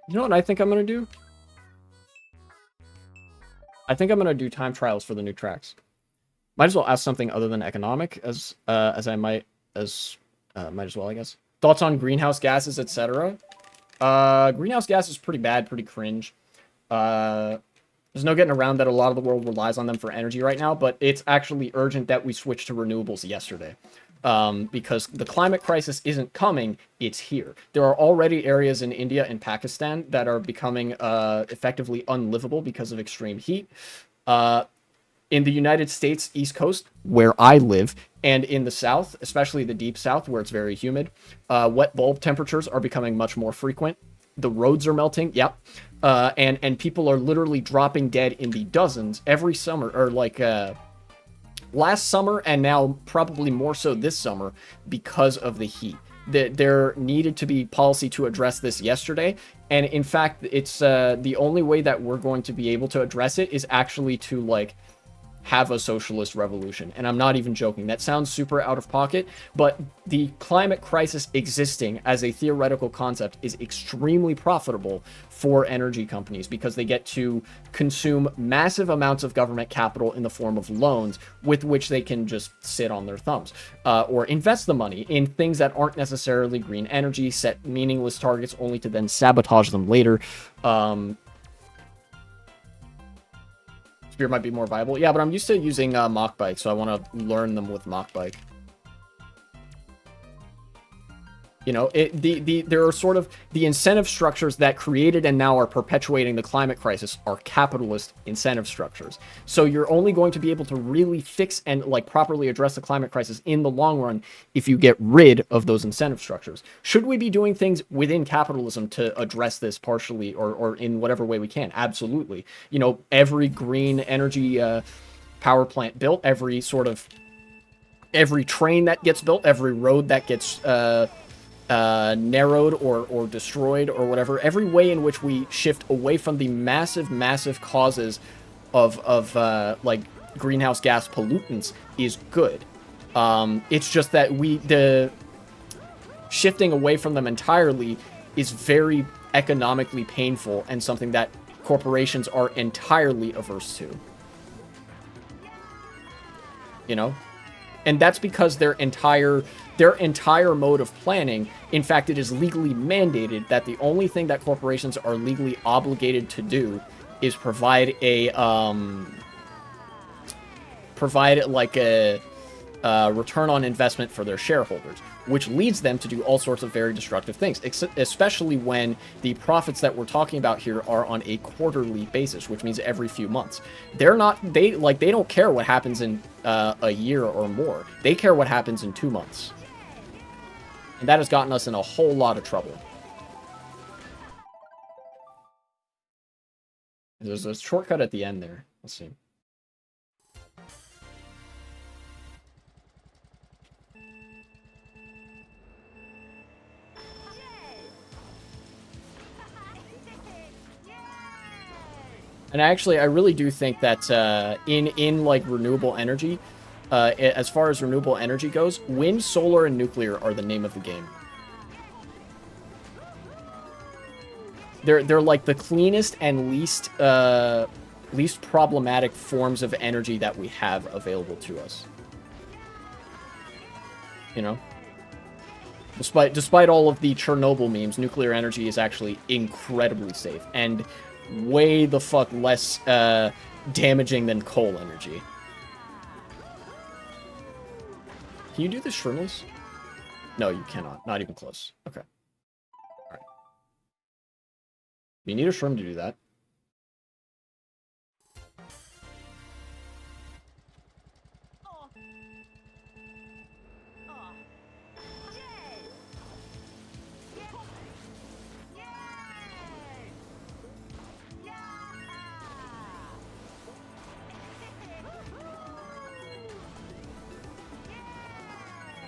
You know what I think I'm gonna do? I think I'm gonna do time trials for the new tracks. Might as well ask something other than economic as I might as might as well, I guess. Thoughts on greenhouse gases, etc. Greenhouse gas is pretty bad, pretty cringe. There's no getting around that a lot of the world relies on them for energy right now, but it's actually urgent that we switch to renewables yesterday. Because the climate crisis isn't coming, it's here. There are already areas in India and Pakistan that are becoming effectively unlivable because of extreme heat. In the United States East Coast, where I live, and in the South, especially the deep South, where it's very humid, wet bulb temperatures are becoming much more frequent. The roads are melting, yep. And people are literally dropping dead in the dozens every summer, or like last summer and now probably more so this summer because of the heat. There needed to be policy to address this yesterday, and in fact, it's the only way that we're going to be able to address it is actually to like have a socialist revolution. And I'm not even joking. That sounds super out of pocket, but the climate crisis existing as a theoretical concept is extremely profitable for energy companies because they get to consume massive amounts of government capital in the form of loans with which they can just sit on their thumbs or invest the money in things that aren't necessarily green energy, set meaningless targets only to then sabotage them later. Spear might be more viable. Yeah, but I'm used to using Mach Bike, so I want to learn them with Mach Bike. You know, there are sort of the incentive structures that created and now are perpetuating the climate crisis are capitalist incentive structures. So you're only going to be able to really fix and like properly address the climate crisis in the long run if you get rid of those incentive structures. Should we be doing things within capitalism to address this partially or in whatever way we can? Absolutely. You know, every green energy power plant built, every train that gets built, every road that gets narrowed or destroyed or whatever, every way in which we shift away from the massive causes of like greenhouse gas pollutants is good. It's just that the shifting away from them entirely is very economically painful and something that corporations are entirely averse to. You know? And that's because their entire mode of planning, in fact, it is legally mandated that the only thing that corporations are legally obligated to do is provide like a return on investment for their shareholders, which leads them to do all sorts of very destructive things, especially when the profits that we're talking about here are on a quarterly basis, which means every few months. They don't care what happens in a year or more. They care what happens in 2 months. And that has gotten us in a whole lot of trouble. There's a shortcut at the end there. Let's see. And actually, I really do think that in like renewable energy, as far as renewable energy goes, wind, solar, and nuclear are the name of the game. They're like the cleanest and least problematic forms of energy that we have available to us. You know? Despite all of the Chernobyl memes, nuclear energy is actually incredibly safe and way the fuck less damaging than coal energy. Can you do the Shrimless? No, you cannot. Not even close. Okay. Alright. You need a shroom to do that.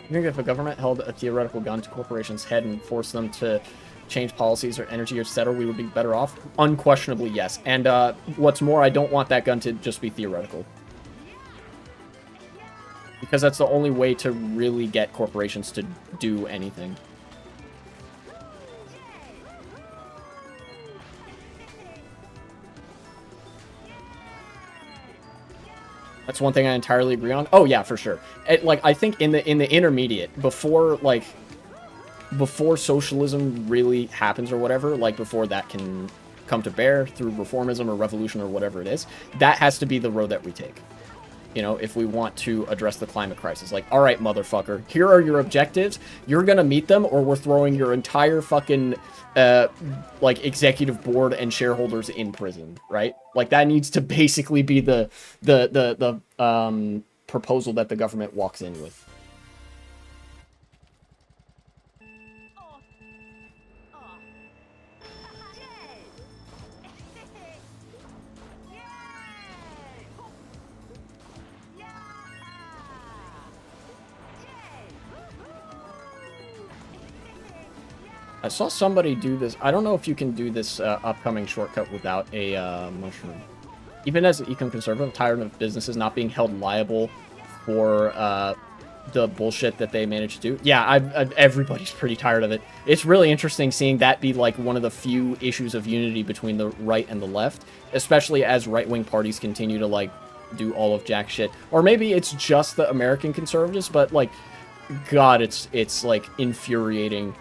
You think if a government held a theoretical gun to corporations' head and forced them to change policies or energy, etc., we would be better off? Unquestionably, yes. And what's more, I don't want that gun to just be theoretical. Because that's the only way to really get corporations to do anything. That's one thing I entirely agree on. Oh yeah, for sure. Like I think in the intermediate, before socialism really happens or whatever, like before that can come to bear through reformism or revolution or whatever it is, that has to be the road that we take. You know, if we want to address the climate crisis. Like, all right, motherfucker, here are your objectives. You're gonna meet them, or we're throwing your entire fucking like executive board and shareholders in prison, right? Like that needs to basically be the proposal that the government walks in with. I saw somebody do this. I don't know if you can do this upcoming shortcut without a mushroom. Even as an econ-conservative, I'm tired of businesses not being held liable for the bullshit that they managed to do. Yeah, everybody's pretty tired of it. It's really interesting seeing that be like one of the few issues of unity between the right and the left, especially as right-wing parties continue to like do all of jack shit. Or maybe it's just the American conservatives, but like, God, it's like infuriating.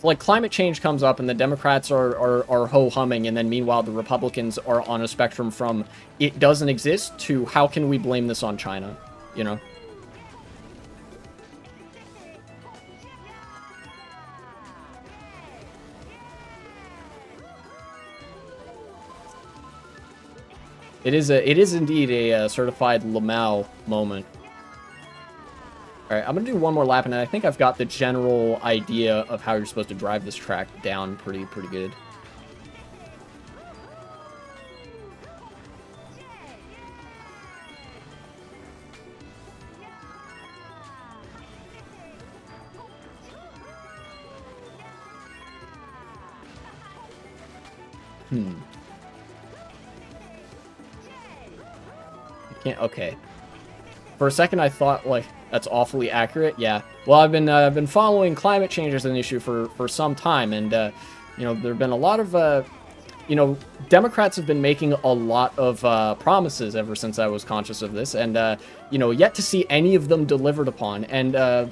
Like, climate change comes up and the Democrats are ho-humming, and then meanwhile the Republicans are on a spectrum from it doesn't exist to how can we blame this on China, you know? It is indeed a certified Lamau moment. Alright, I'm gonna do one more lap, and I think I've got the general idea of how you're supposed to drive this track down pretty good. I can't, okay. For a second I thought, like, that's awfully accurate. Yeah. Well, I've been following climate change as an issue for some time, and you know, there've been a lot of you know, Democrats have been making a lot of promises ever since I was conscious of this, and you know, yet to see any of them delivered upon. And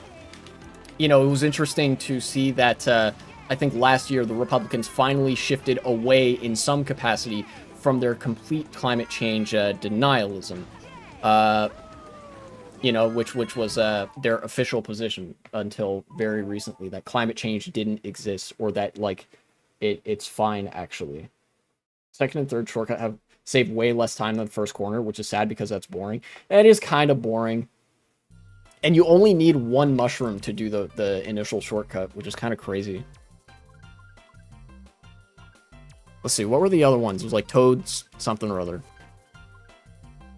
you know, it was interesting to see that I think last year the Republicans finally shifted away in some capacity from their complete climate change denialism. You know, which was their official position until very recently, that climate change didn't exist, or that, like, it's fine, actually. Second and third shortcut have saved way less time than the first corner, which is sad because that's boring. It is kind of boring. And you only need one mushroom to do the initial shortcut, which is kind of crazy. Let's see, what were the other ones? It was like Toads, something or other.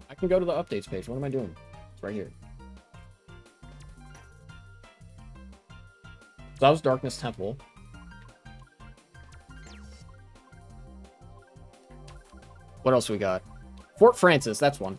I can go to the updates page. What am I doing? It's right here. So that was Darkness Temple. What else we got? Fort Francis, that's one.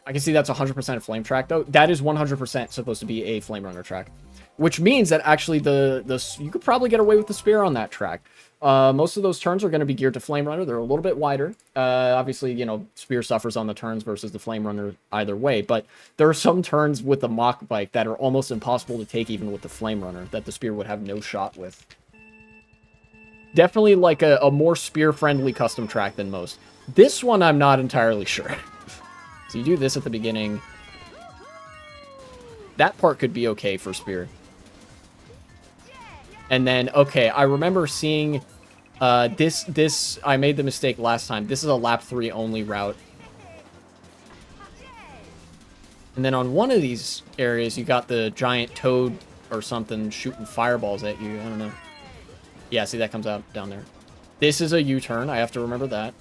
I can see that's 100% a flame track, though. That is 100% supposed to be a flame runner track. Which means that actually you could probably get away with the spear on that track. Most of those turns are going to be geared to Flame Runner. They're a little bit wider. Obviously, you know, spear suffers on the turns versus the Flame Runner either way. But there are some turns with the Mach Bike that are almost impossible to take even with the Flame Runner that the spear would have no shot with. Definitely like a more spear-friendly custom track than most. This one, I'm not entirely sure. So you do this at the beginning. That part could be okay for spear. And then, okay, I remember seeing this, I made the mistake last time. This is a lap 3 only route. And then on one of these areas, you got the giant toad or something shooting fireballs at you. I don't know. Yeah, see, that comes out down there. This is a U-turn. I have to remember that.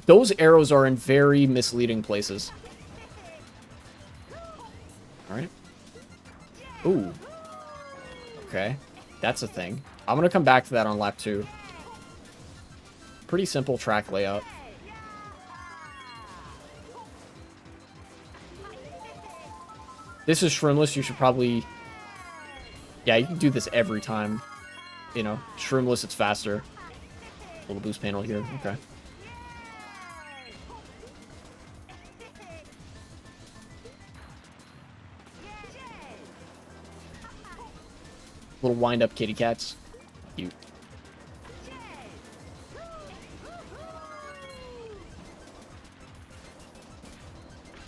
Those arrows are in very misleading places. All right. Ooh. Okay, that's a thing. I'm going to come back to that on lap 2. Pretty simple track layout. This is shroomless. You should probably... Yeah, you can do this every time. You know, shroomless, it's faster. Little boost panel here. Okay. Little wind-up kitty cats. Cute.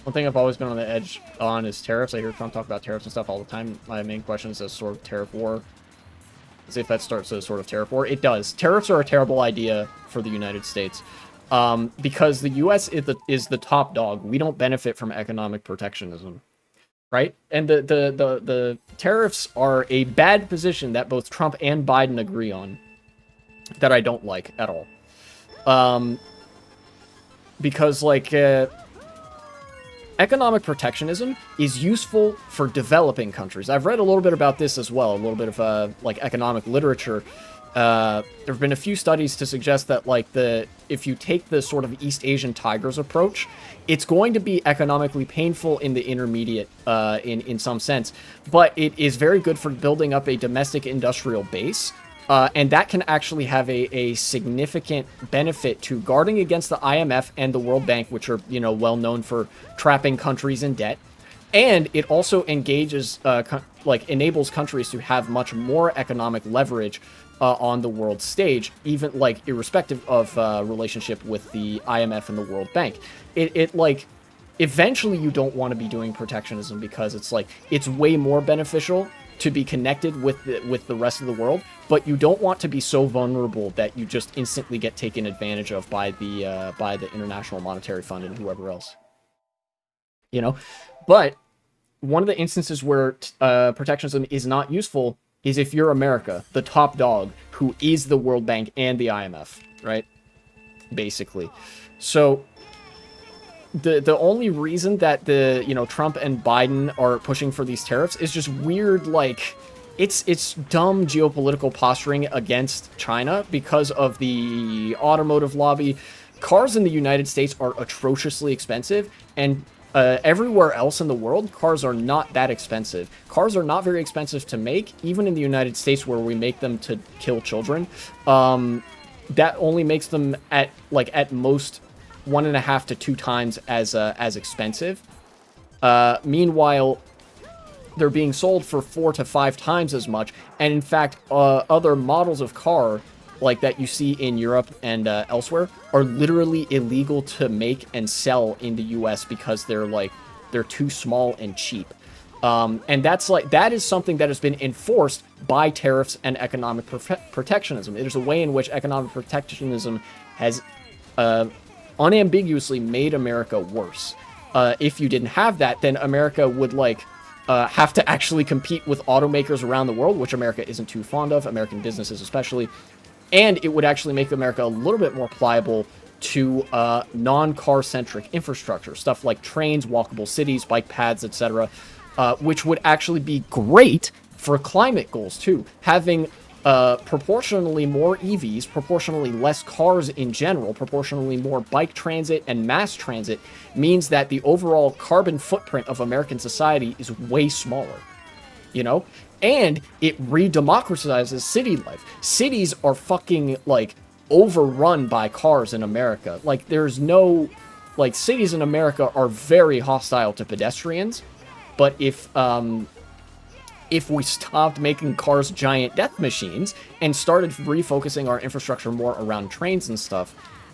One thing I've always been on the edge on is tariffs. I hear Trump talk about tariffs and stuff all the time. My main question is a sort of tariff war. As if that starts a sort of tariff war. It does. Tariffs are a terrible idea for the United States. Because the U.S. is the top dog. We don't benefit from economic protectionism. Right? And the tariffs are a bad position that both Trump and Biden agree on. That I don't like at all. Because, like, economic protectionism is useful for developing countries. I've read a little bit about this as well. A little bit of, like, economic literature. There have been a few studies to suggest that, like, if you take the sort of East Asian tigers approach, it's going to be economically painful in the intermediate, in some sense, but it is very good for building up a domestic industrial base, and that can actually have a significant benefit to guarding against the IMF and the World Bank, which are, you know, well known for trapping countries in debt. And it also engages, enables countries to have much more economic leverage on the world stage, even, like, irrespective of relationship with the IMF and the World Bank. Like, eventually you don't want to be doing protectionism because it's, like, it's way more beneficial to be connected with the rest of the world, but you don't want to be so vulnerable that you just instantly get taken advantage of by the International Monetary Fund and whoever else. You know? But one of the instances where protectionism is not useful is if you're America, the top dog, who is the World Bank and the IMF, right? Basically. So the only reason that Trump and Biden are pushing for these tariffs is just weird, like, it's dumb geopolitical posturing against China because of the automotive lobby. Cars in the United States are atrociously expensive, and everywhere else in the world, cars are not that expensive. Cars are not very expensive to make, even in the United States where we make them to kill children. That only makes them at most 1.5 to 2 times as expensive. Meanwhile, they're being sold for 4 to 5 times as much. And in fact, other models of car, like that you see in Europe and elsewhere are literally illegal to make and sell in the US because they're too small and cheap. And that is something that has been enforced by tariffs and economic protectionism. There's a way in which economic protectionism has unambiguously made America worse. If you didn't have that, then America would have to actually compete with automakers around the world, which America isn't too fond of, American businesses especially. And it would actually make America a little bit more pliable to non-car centric infrastructure, stuff like trains, walkable cities, bike paths, etc., which would actually be great for climate goals too. Having proportionally more EVs, proportionally less cars in general, proportionally more bike transit and mass transit means that the overall carbon footprint of American society is way smaller, you know? And it re-democratizes city life. Cities are fucking, overrun by cars in America. There's no... cities in America are very hostile to pedestrians, but if we stopped making cars giant death machines and started refocusing our infrastructure more around trains and stuff,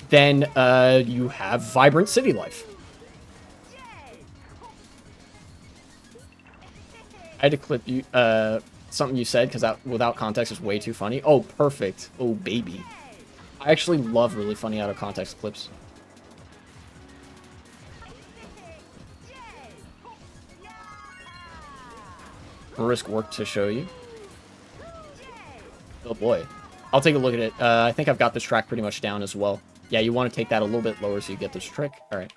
then you have vibrant city life. I had to clip you something you said because that without context is way too funny. Oh, perfect. Oh, baby. I actually love really funny out of context clips. Risk work to show you. Oh boy. I'll take a look at it. I think I've got this track pretty much down as well. Yeah, you want to take that a little bit lower so you get this trick. Alright.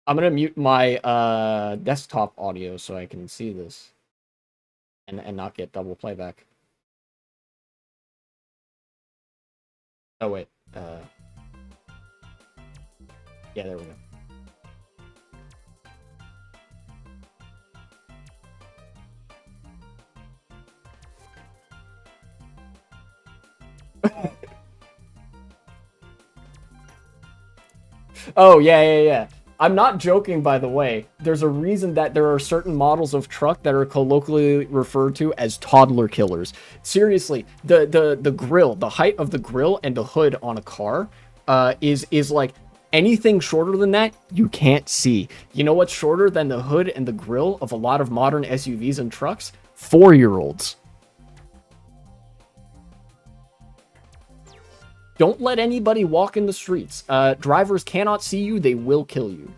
I'm going to mute my desktop audio so I can see this. And not get double playback. Oh, wait. Yeah, there we go. Oh, yeah. I'm not joking, by the way. There's a reason that there are certain models of truck that are colloquially referred to as toddler killers. Seriously, the grill, the height of the grill and the hood on a car is like anything shorter than that, you can't see. You know what's shorter than the hood and the grill of a lot of modern SUVs and trucks? 4-year-olds. Don't let anybody walk in the streets. Drivers cannot see you. They will kill you.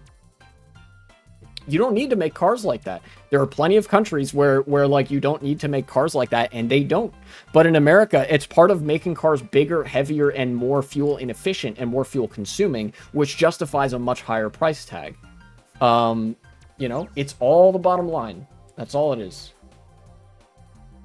You don't need to make cars like that. There are plenty of countries where you don't need to make cars like that, and they don't. But in America, it's part of making cars bigger, heavier, and more fuel inefficient and more fuel consuming, which justifies a much higher price tag. It's all the bottom line. That's all it is.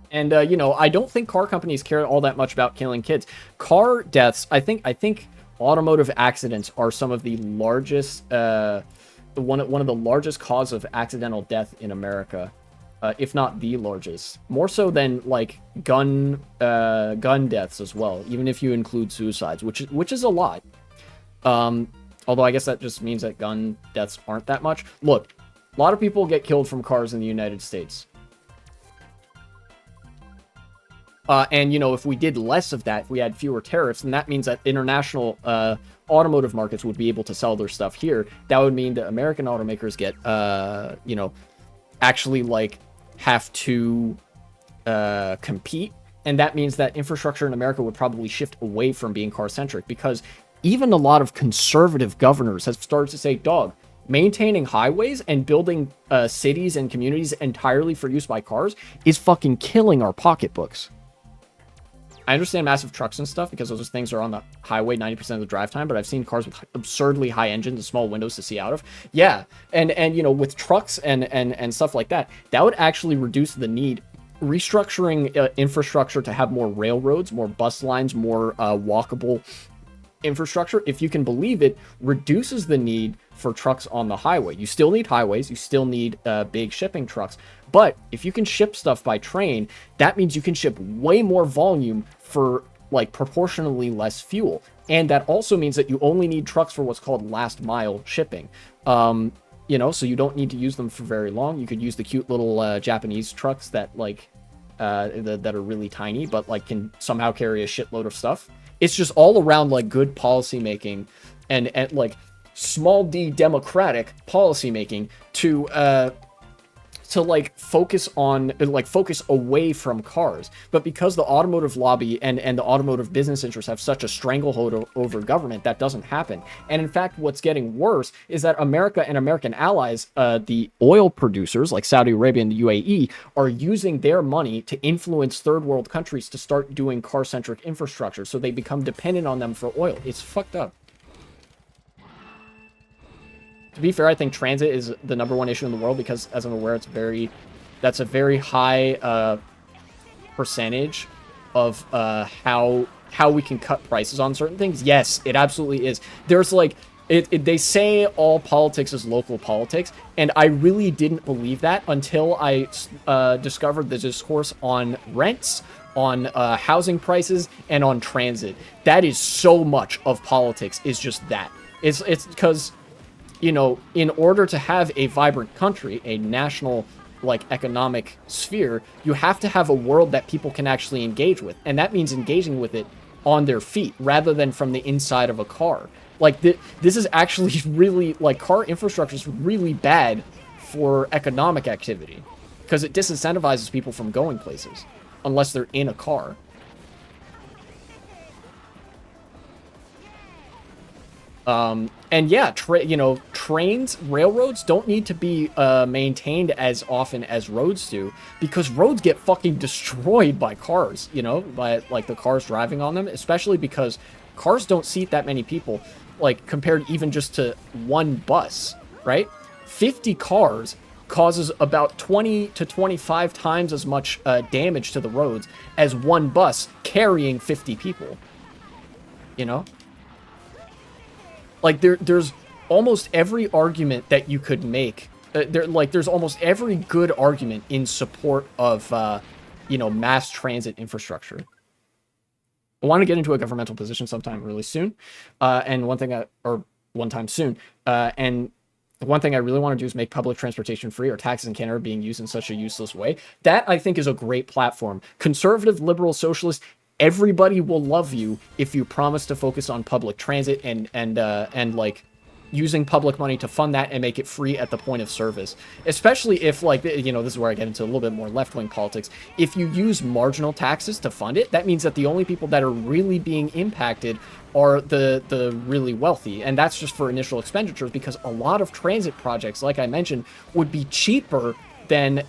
And, I don't think car companies care all that much about killing kids. Car deaths, I think automotive accidents are some of the largest, one of the largest cause of accidental death in America, if not the largest. More so than, gun deaths as well, even if you include suicides, which is a lot. Although I guess that just means that gun deaths aren't that much. Look, a lot of people get killed from cars in the United States. And, if we did less of that, if we had fewer tariffs, then that means that international automotive markets would be able to sell their stuff here. That would mean that American automakers get, actually, have to compete. And that means that infrastructure in America would probably shift away from being car-centric, because even a lot of conservative governors have started to say, dog, maintaining highways and building cities and communities entirely for use by cars is fucking killing our pocketbooks. I understand massive trucks and stuff because those things are on the highway 90% of the drive time, but I've seen cars with absurdly high engines and small windows to see out of. Yeah, and with trucks and stuff like that, that would actually reduce the need. Restructuring infrastructure to have more railroads, more bus lines, more walkable infrastructure, if you can believe it, reduces the need for trucks on the highway. You still need highways, you still need big shipping trucks, but if you can ship stuff by train, that means you can ship way more volume for proportionally less fuel. And that also means that you only need trucks for what's called last mile shipping. So you don't need to use them for very long. You could use the cute little Japanese trucks that that are really tiny, but like can somehow carry a shitload of stuff. It's just all around like good policy making and like small d democratic policy making to like focus away from cars. But because the automotive lobby and the automotive business interests have such a stranglehold over government, that doesn't happen. And in fact, what's getting worse is that America and American allies, the oil producers like Saudi Arabia and the UAE, are using their money to influence third world countries to start doing car-centric infrastructure, so they become dependent on them for oil. It's fucked up. To be fair, I think transit is the #1 issue in the world because, as I'm aware, that's a very high percentage of how we can cut prices on certain things. Yes, it absolutely is. There's like they say all politics is local politics, and I really didn't believe that until I discovered the discourse on rents, on housing prices, and on transit. That is so much of politics. Is just that. It's because, you know, in order to have a vibrant country, a national, like, economic sphere, you have to have a world that people can actually engage with. And that means engaging with it on their feet, rather than from the inside of a car. Like, this is actually really, like, car infrastructure is really bad for economic activity. Because it disincentivizes people from going places, unless they're in a car. And yeah, trains, railroads don't need to be maintained as often as roads do, because roads get fucking destroyed by cars, you know, by like the cars driving on them, especially because cars don't seat that many people, like compared even just to one bus, right? 50 cars causes about 20 to 25 times as much damage to the roads as one bus carrying 50 people, you know? Like, there's almost every argument that you could make. There's almost every good argument in support of, mass transit infrastructure. I want to get into a governmental position sometime really soon, and one time soon. And one thing I really want to do is make public transportation free, or taxes in Canada being used in such a useless way. That, I think, is a great platform. Conservative, liberal, socialist, everybody will love you if you promise to focus on public transit and like using public money to fund that and make it free at the point of service. Especially if, like, you know, this is where I get into a little bit more left-wing politics. If you use marginal taxes to fund it, that means that the only people that are really being impacted are the really wealthy. And that's just for initial expenditures, because a lot of transit projects, like I mentioned, would be cheaper than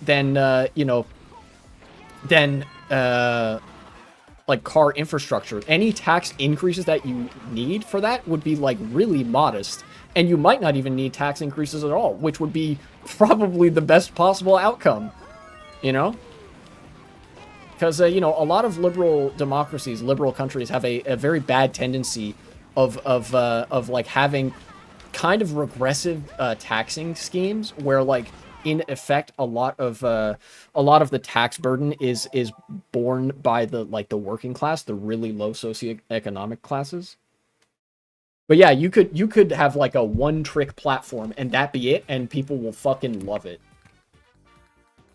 like car infrastructure. Any tax increases that you need for that would be like really modest, and you might not even need tax increases at all, which would be probably the best possible outcome, you know? Because, a lot of liberal democracies, liberal countries have a very bad tendency of like having kind of regressive taxing schemes where, like, in effect, a lot of the tax burden is borne by the working class, the really low socioeconomic classes. But yeah, you could have like a one-trick platform and that be it, and people will fucking love it.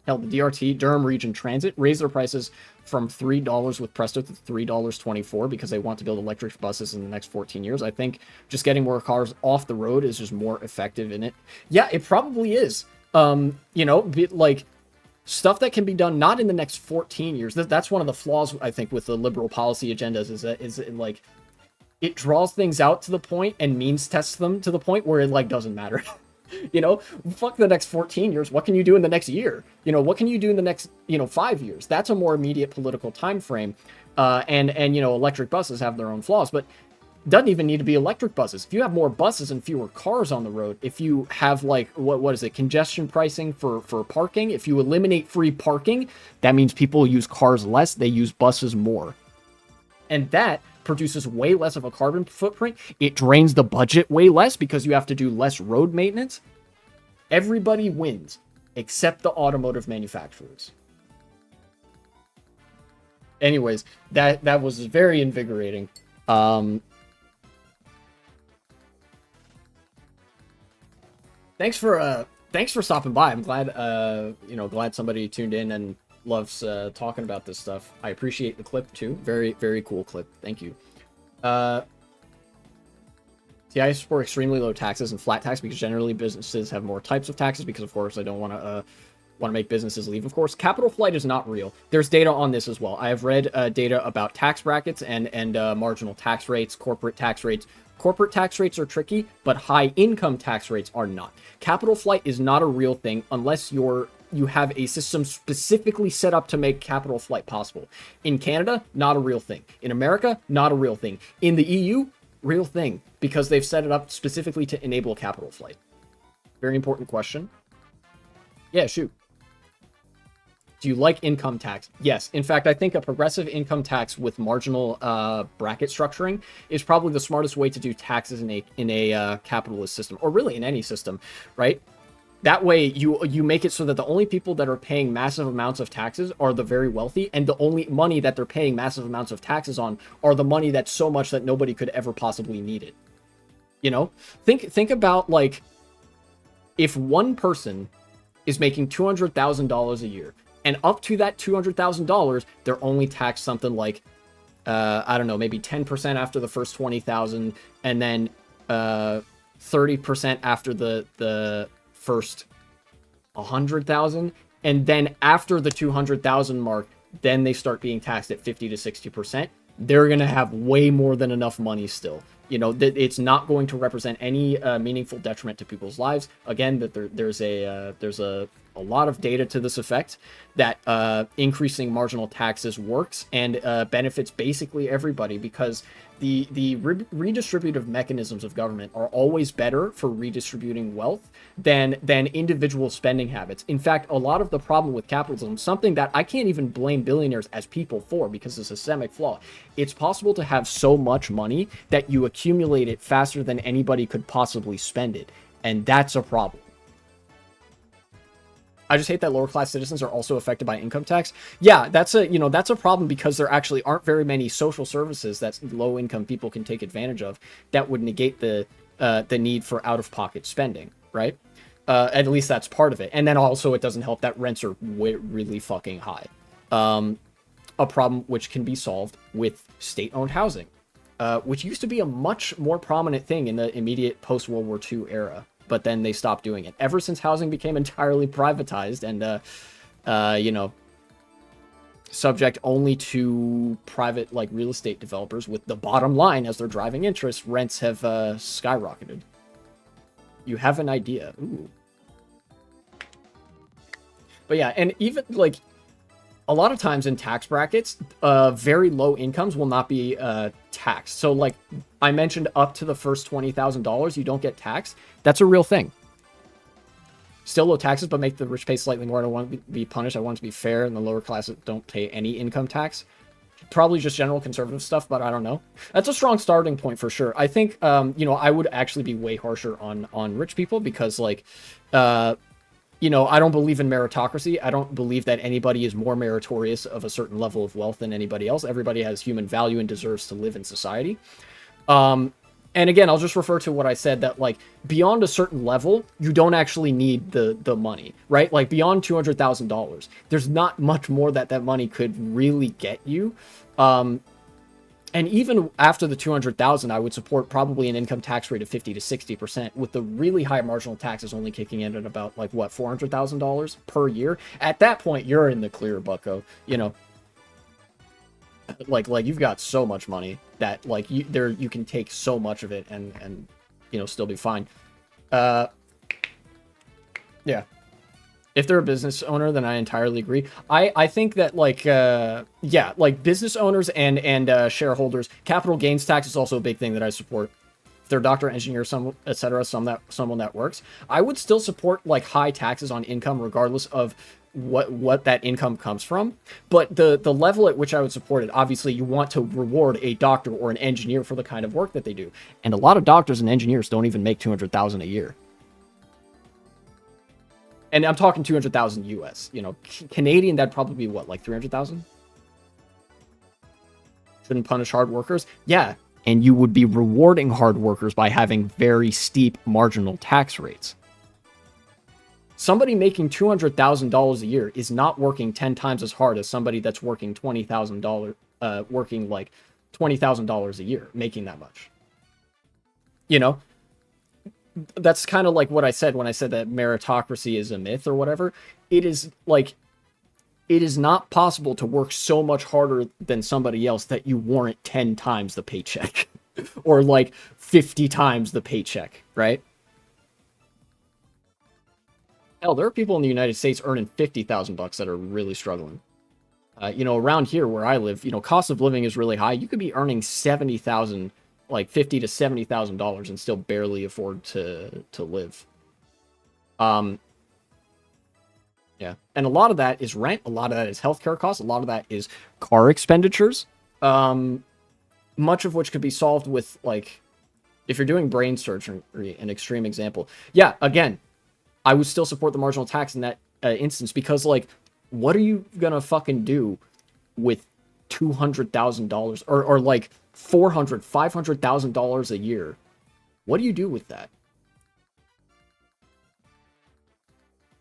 Hell, the DRT, Durham Region Transit, raised their prices from $3 with Presto to $3.24 because they want to build electric buses in the next 14 years. I think just getting more cars off the road is just more effective in it. Yeah, it probably is. Like, stuff that can be done not in the next 14 years. That's one of the flaws, I think, with the liberal policy agendas, is like, it draws things out to the point and means tests them to the point where it, like, doesn't matter. Fuck the next 14 years. What can you do in the next year? What can you do in the next, 5 years? That's a more immediate political time frame. And electric buses have their own flaws, but doesn't even need to be electric buses. If you have more buses and fewer cars on the road, if you have, like, what is it, congestion pricing for parking, if you eliminate free parking, that means people use cars less, they use buses more. And that produces way less of a carbon footprint. It drains the budget way less because you have to do less road maintenance. Everybody wins, except the automotive manufacturers. Anyways, that was very invigorating. Thanks for stopping by. I'm glad glad somebody tuned in and loves talking about this stuff. I appreciate the clip too. Very, very cool clip. Thank you. I support extremely low taxes and flat tax because generally businesses have more types of taxes because, of course, I don't want to make businesses leave. Of course, capital flight is not real. There's data on this as well. I have read data about tax brackets and marginal tax rates, corporate tax rates. Corporate tax rates are tricky, but high income tax rates are not. Capital flight is not a real thing unless you have a system specifically set up to make capital flight possible. In Canada, not a real thing. In America, not a real thing. In the EU, real thing, because they've set it up specifically to enable capital flight. Very important question. Yeah, shoot. Do you like income tax? Yes. In fact, I think a progressive income tax with marginal bracket structuring is probably the smartest way to do taxes in a capitalist system, or really in any system, right? That way, you make it so that the only people that are paying massive amounts of taxes are the very wealthy, and the only money that they're paying massive amounts of taxes on are the money that's so much that nobody could ever possibly need it. You know? Think about, like, if one person is making $200,000 a year, and up to that $200,000, they're only taxed something like, I don't know, maybe 10% after the first 20,000, and then 30% after the first 100,000, and then after the 200,000 mark, then they start being taxed at 50 to 60%. They're gonna have way more than enough money still. You know, it's not going to represent any meaningful detriment to people's lives. Again, that there's a lot of data to this effect that increasing marginal taxes works and benefits basically everybody, because the redistributive mechanisms of government are always better for redistributing wealth than individual spending habits. In fact, a lot of the problem with capitalism, something that I can't even blame billionaires as people for because it's a systemic flaw, it's possible to have so much money that you accumulate it faster than anybody could possibly spend it, and that's a problem. I just hate that lower class citizens are also affected by income tax. Yeah, that's a problem because there actually aren't very many social services that low income people can take advantage of that would negate the need for out of pocket spending, right? At least that's part of it. And then also it doesn't help that rents are really fucking high. A problem which can be solved with state-owned housing, which used to be a much more prominent thing in the immediate post-World War II era. But then they stopped doing it. Ever since housing became entirely privatized and, subject only to private, like, real estate developers with the bottom line as their driving interest, rents have skyrocketed. You have an idea. Ooh. But yeah, and even, like, a lot of times in tax brackets, very low incomes will not be taxed. So, like I mentioned, up to the first $20,000, you don't get taxed. That's a real thing. Still low taxes, but make the rich pay slightly more. I don't want to be punished. I want it to be fair, and the lower classes don't pay any income tax. Probably just general conservative stuff, but I don't know. That's a strong starting point for sure. I think, I would actually be way harsher on rich people because, like, I don't believe in meritocracy. I don't believe that anybody is more meritorious of a certain level of wealth than anybody else. Everybody has human value and deserves to live in society. And again, I'll just refer to what I said, that, like, beyond a certain level, you don't actually need the money, right? Like, beyond $200,000, there's not much more that money could really get you. And even after the 200,000, I would support probably an income tax rate of 50 to 60%, with the really high marginal taxes only kicking in at about, like, what, $400,000 per year. At that point, you're in the clear, bucko. Like you've got so much money that, like, you can take so much of it and still be fine. Yeah. If they're a business owner, then I entirely agree. I think that, like, like business owners and shareholders, capital gains tax is also a big thing that I support. If they're a doctor, engineer, etc., someone that works, I would still support, like, high taxes on income regardless of what that income comes from. But the level at which I would support it, obviously you want to reward a doctor or an engineer for the kind of work that they do. And a lot of doctors and engineers don't even make $200,000 a year. And I'm talking 200,000 US. Canadian, that'd probably be what, like 300,000? Shouldn't punish hard workers? Yeah, and you would be rewarding hard workers by having very steep marginal tax rates. Somebody making $200,000 a year is not working 10 times as hard as somebody that's working $20,000, working like $20,000 a year, making that much. You know, that's kind of like what I said when I said that meritocracy is a myth or whatever. It is like, it is not possible to work so much harder than somebody else that you warrant 10 times the paycheck or like 50 times the paycheck, right? Hell, there are people in the United States earning 50,000 bucks that are really struggling. Around here where I live, cost of living is really high. You could be earning 70,000, like 50 to $70,000 and still barely afford to live. Yeah. And a lot of that is rent, a lot of that is healthcare costs, a lot of that is car expenditures. Much of which could be solved with, like, if you're doing brain surgery, an extreme example. Yeah, again, I would still support the marginal tax in that instance because, like, what are you gonna fucking do with $200,000 or like $500,000 a year? What do you do with that?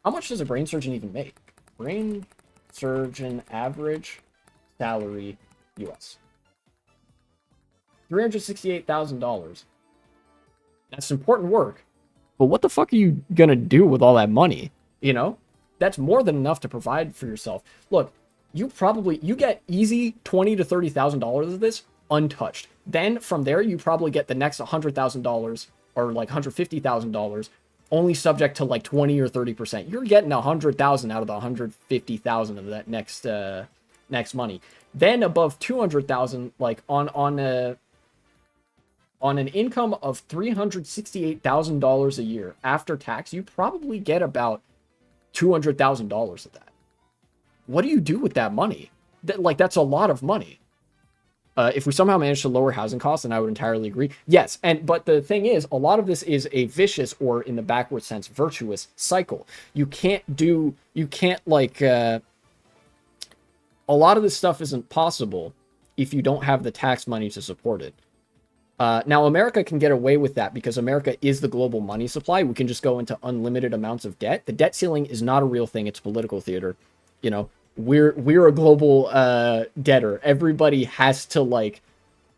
How much does a brain surgeon even make? Brain surgeon average salary US. $368,000. That's important work. But what the fuck are you gonna do with all that money? That's more than enough to provide for yourself. Look, you get easy $20,000 to $30,000 of this untouched. Then from there, you probably get the next $100,000 or like $150,000, only subject to like 20 or 30%. You're getting 100,000 out of the 150,000 of that next money. Then above 200,000, like on an income of $368,000 a year after tax, you probably get about $200,000 of that. What do you do with that money? That's a lot of money. If we somehow manage to lower housing costs, then I would entirely agree. Yes, but the thing is, a lot of this is a vicious, or in the backward sense, virtuous cycle. A lot of this stuff isn't possible if you don't have the tax money to support it. Now, America can get away with that because America is the global money supply. We can just go into unlimited amounts of debt. The debt ceiling is not a real thing. It's political theater. We're a global debtor. Everybody has to, like,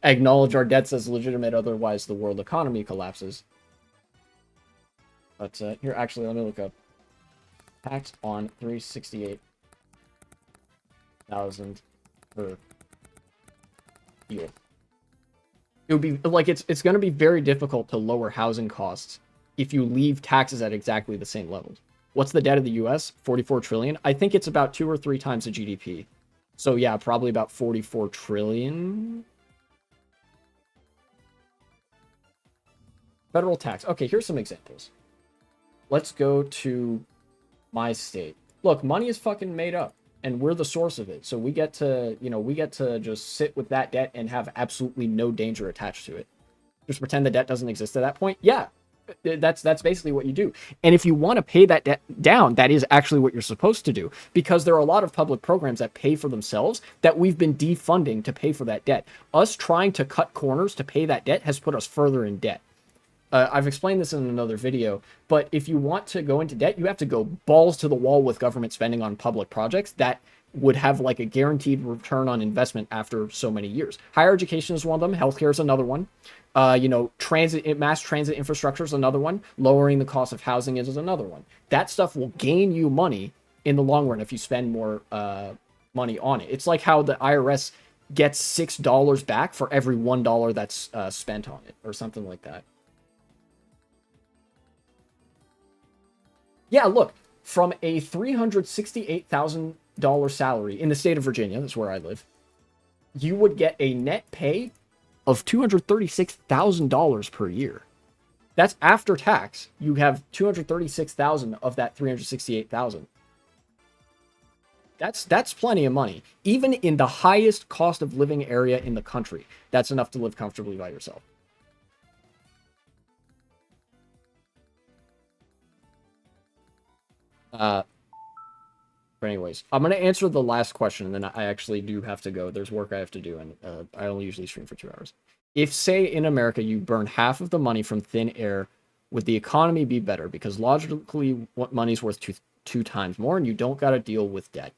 acknowledge our debts as legitimate. Otherwise, the world economy collapses. But here, actually, let me look up tax on 368,000 per year. It would be like it's going to be very difficult to lower housing costs if you leave taxes at exactly the same levels. What's the debt of the US? 44 trillion. I think it's about 2 or 3 times the GDP. So yeah, probably about 44 trillion. Federal tax. Okay, here's some examples. Let's go to my state. Look, money is fucking made up, and we're the source of it. So we get to just sit with that debt and have absolutely no danger attached to it. Just pretend the debt doesn't exist at that point. Yeah, that's basically what you do. And if you want to pay that debt down, that is actually what you're supposed to do, because there are a lot of public programs that pay for themselves that we've been defunding to pay for that debt. Us trying to cut corners to pay that debt has put us further in debt. I've explained this in another video, but if you want to go into debt, you have to go balls to the wall with government spending on public projects that would have like a guaranteed return on investment after so many years. Higher education is one of them. Healthcare is another one. Mass transit infrastructure is another one. Lowering the cost of housing is another one. That stuff will gain you money in the long run if you spend more money on it. It's like how the IRS gets $6 back for every $1 that's spent on it, or something like that. Yeah, look, from a $368,000 salary in the state of Virginia, that's where I live, you would get a net pay of $236,000 per year. That's after tax. You have $236,000 of that $368,000. That's plenty of money. Even in the highest cost of living area in the country, that's enough to live comfortably by yourself. But anyways, I'm going to answer the last question, and then I actually do have to go. There's work I have to do, and I only usually stream for 2 hours. If, say, in America, you burn half of the money from thin air Would the economy be better? Because logically, what money's worth two times more, and you don't got to deal with debt.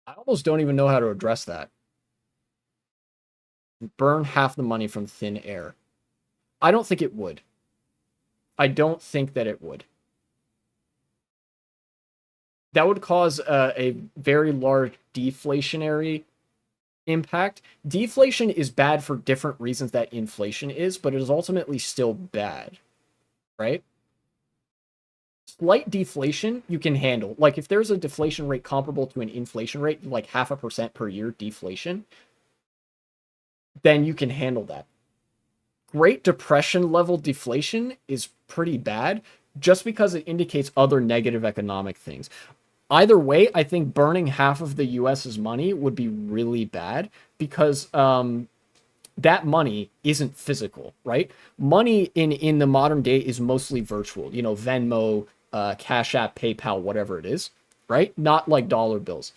I almost don't even know how to address that. Burn half the money from thin air. I don't think it would. I don't think that it would. That would cause a very large deflationary impact. Deflation is bad for different reasons that inflation is, but it is ultimately still bad, right? Slight deflation you can handle. Like if there's a deflation rate comparable to an inflation rate, like 0.5% per year deflation, then you can handle that. Great Depression level deflation is pretty bad just because it indicates other negative economic things. Either way, I think burning half of the US's money would be really bad because that money isn't physical, right? Money in the modern day is mostly virtual. You know, Venmo, Cash App, PayPal, whatever it is, right? Not like dollar bills.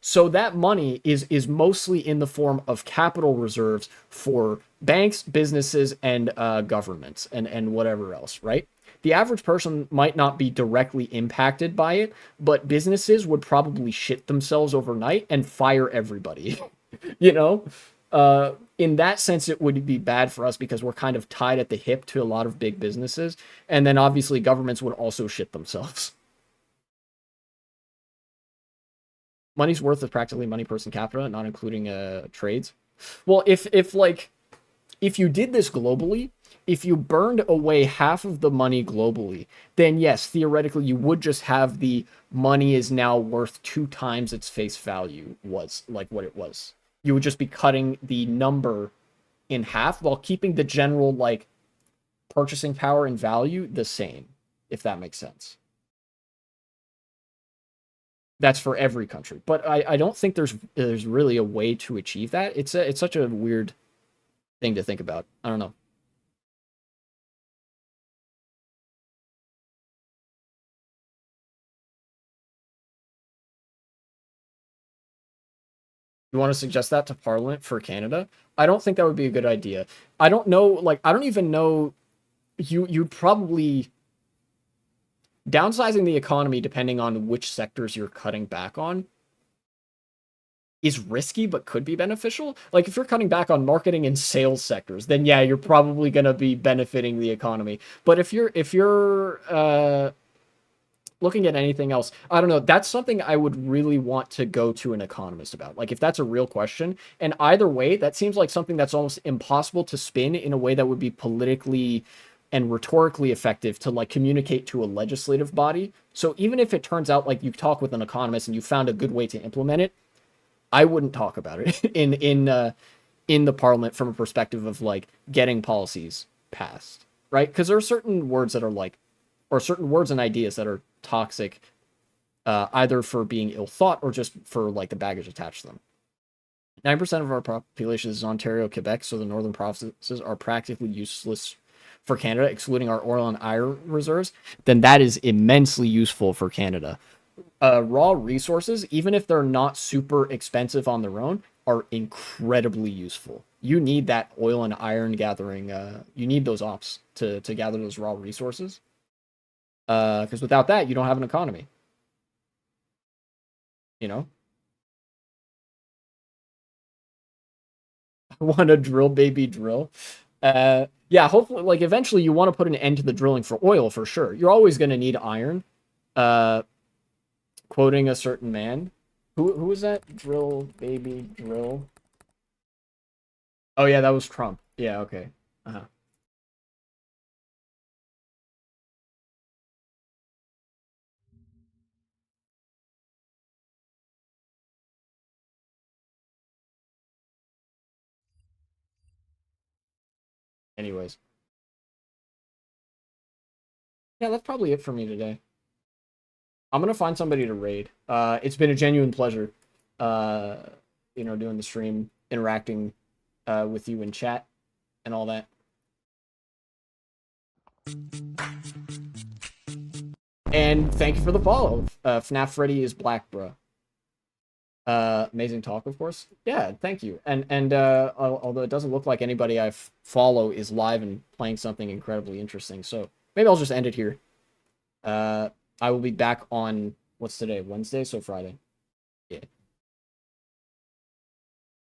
So that money is mostly in the form of capital reserves for banks, businesses, and governments, and whatever else, right? The average person might not be directly impacted by it, but businesses would probably shit themselves overnight and fire everybody. You know, in that sense, it would be bad for us because we're kind of tied at the hip to a lot of big businesses, and then obviously governments would also shit themselves. Money's worth is practically money person capita, not including trades. Well, if you did this globally, if you burned away half of the money globally, then yes, theoretically you would just have the money is now worth two times its face value was like what it was. You would just be cutting the number in half while keeping the general like purchasing power and value the same, if that makes sense. That's for every country. But I don't think there's really a way to achieve that. It's such a weird thing to think about. I don't know. You want to suggest that to Parliament for Canada? I don't think that would be a good idea. I don't know, like I don't even know you'd probably downsizing the economy depending on which sectors you're cutting back on is risky but could be beneficial. Like if you're cutting back on marketing and sales sectors, then yeah, you're probably going to be benefiting the economy. But if you're looking at anything else, I don't know. That's something I would really want to go to an economist about. Like if that's a real question. And either way, that seems like something that's almost impossible to spin in a way that would be politically and rhetorically effective to like communicate to a legislative body. So even if it turns out like you talk with an economist and you found a good way to implement it, I wouldn't talk about it in the parliament from a perspective of like getting policies passed, right? Because there are certain words that are like, or certain words and ideas that are toxic, either for being ill thought or just for like the baggage attached to them. 9% of our population is Ontario, Quebec, so the northern provinces are practically useless for Canada, excluding our oil and iron reserves. Then that is immensely useful for Canada. Raw resources, even if they're not super expensive on their own, are incredibly useful. You need that oil and iron gathering. You need those ops to gather those raw resources. Because without that, you don't have an economy. You know, I want to drill, baby, drill. Yeah, hopefully, like eventually, you want to put an end to the drilling for oil for sure. You're always going to need iron. Uh, Quoting a certain man. Who was that? Drill, baby, drill. Oh yeah, that was Trump. Yeah, okay. Uh-huh. Anyways, yeah, that's probably it for me today. I'm gonna find somebody to raid. It's been a genuine pleasure. Uh, doing the stream, interacting with you in chat and all that. And thank you for the follow. FNAF Freddy is black, bro. Amazing talk, of course. Yeah, thank you. And although it doesn't look like anybody I follow is live and playing something incredibly interesting, so maybe I'll just end it here. I will be back on what's today? Wednesday, so Friday. Yeah.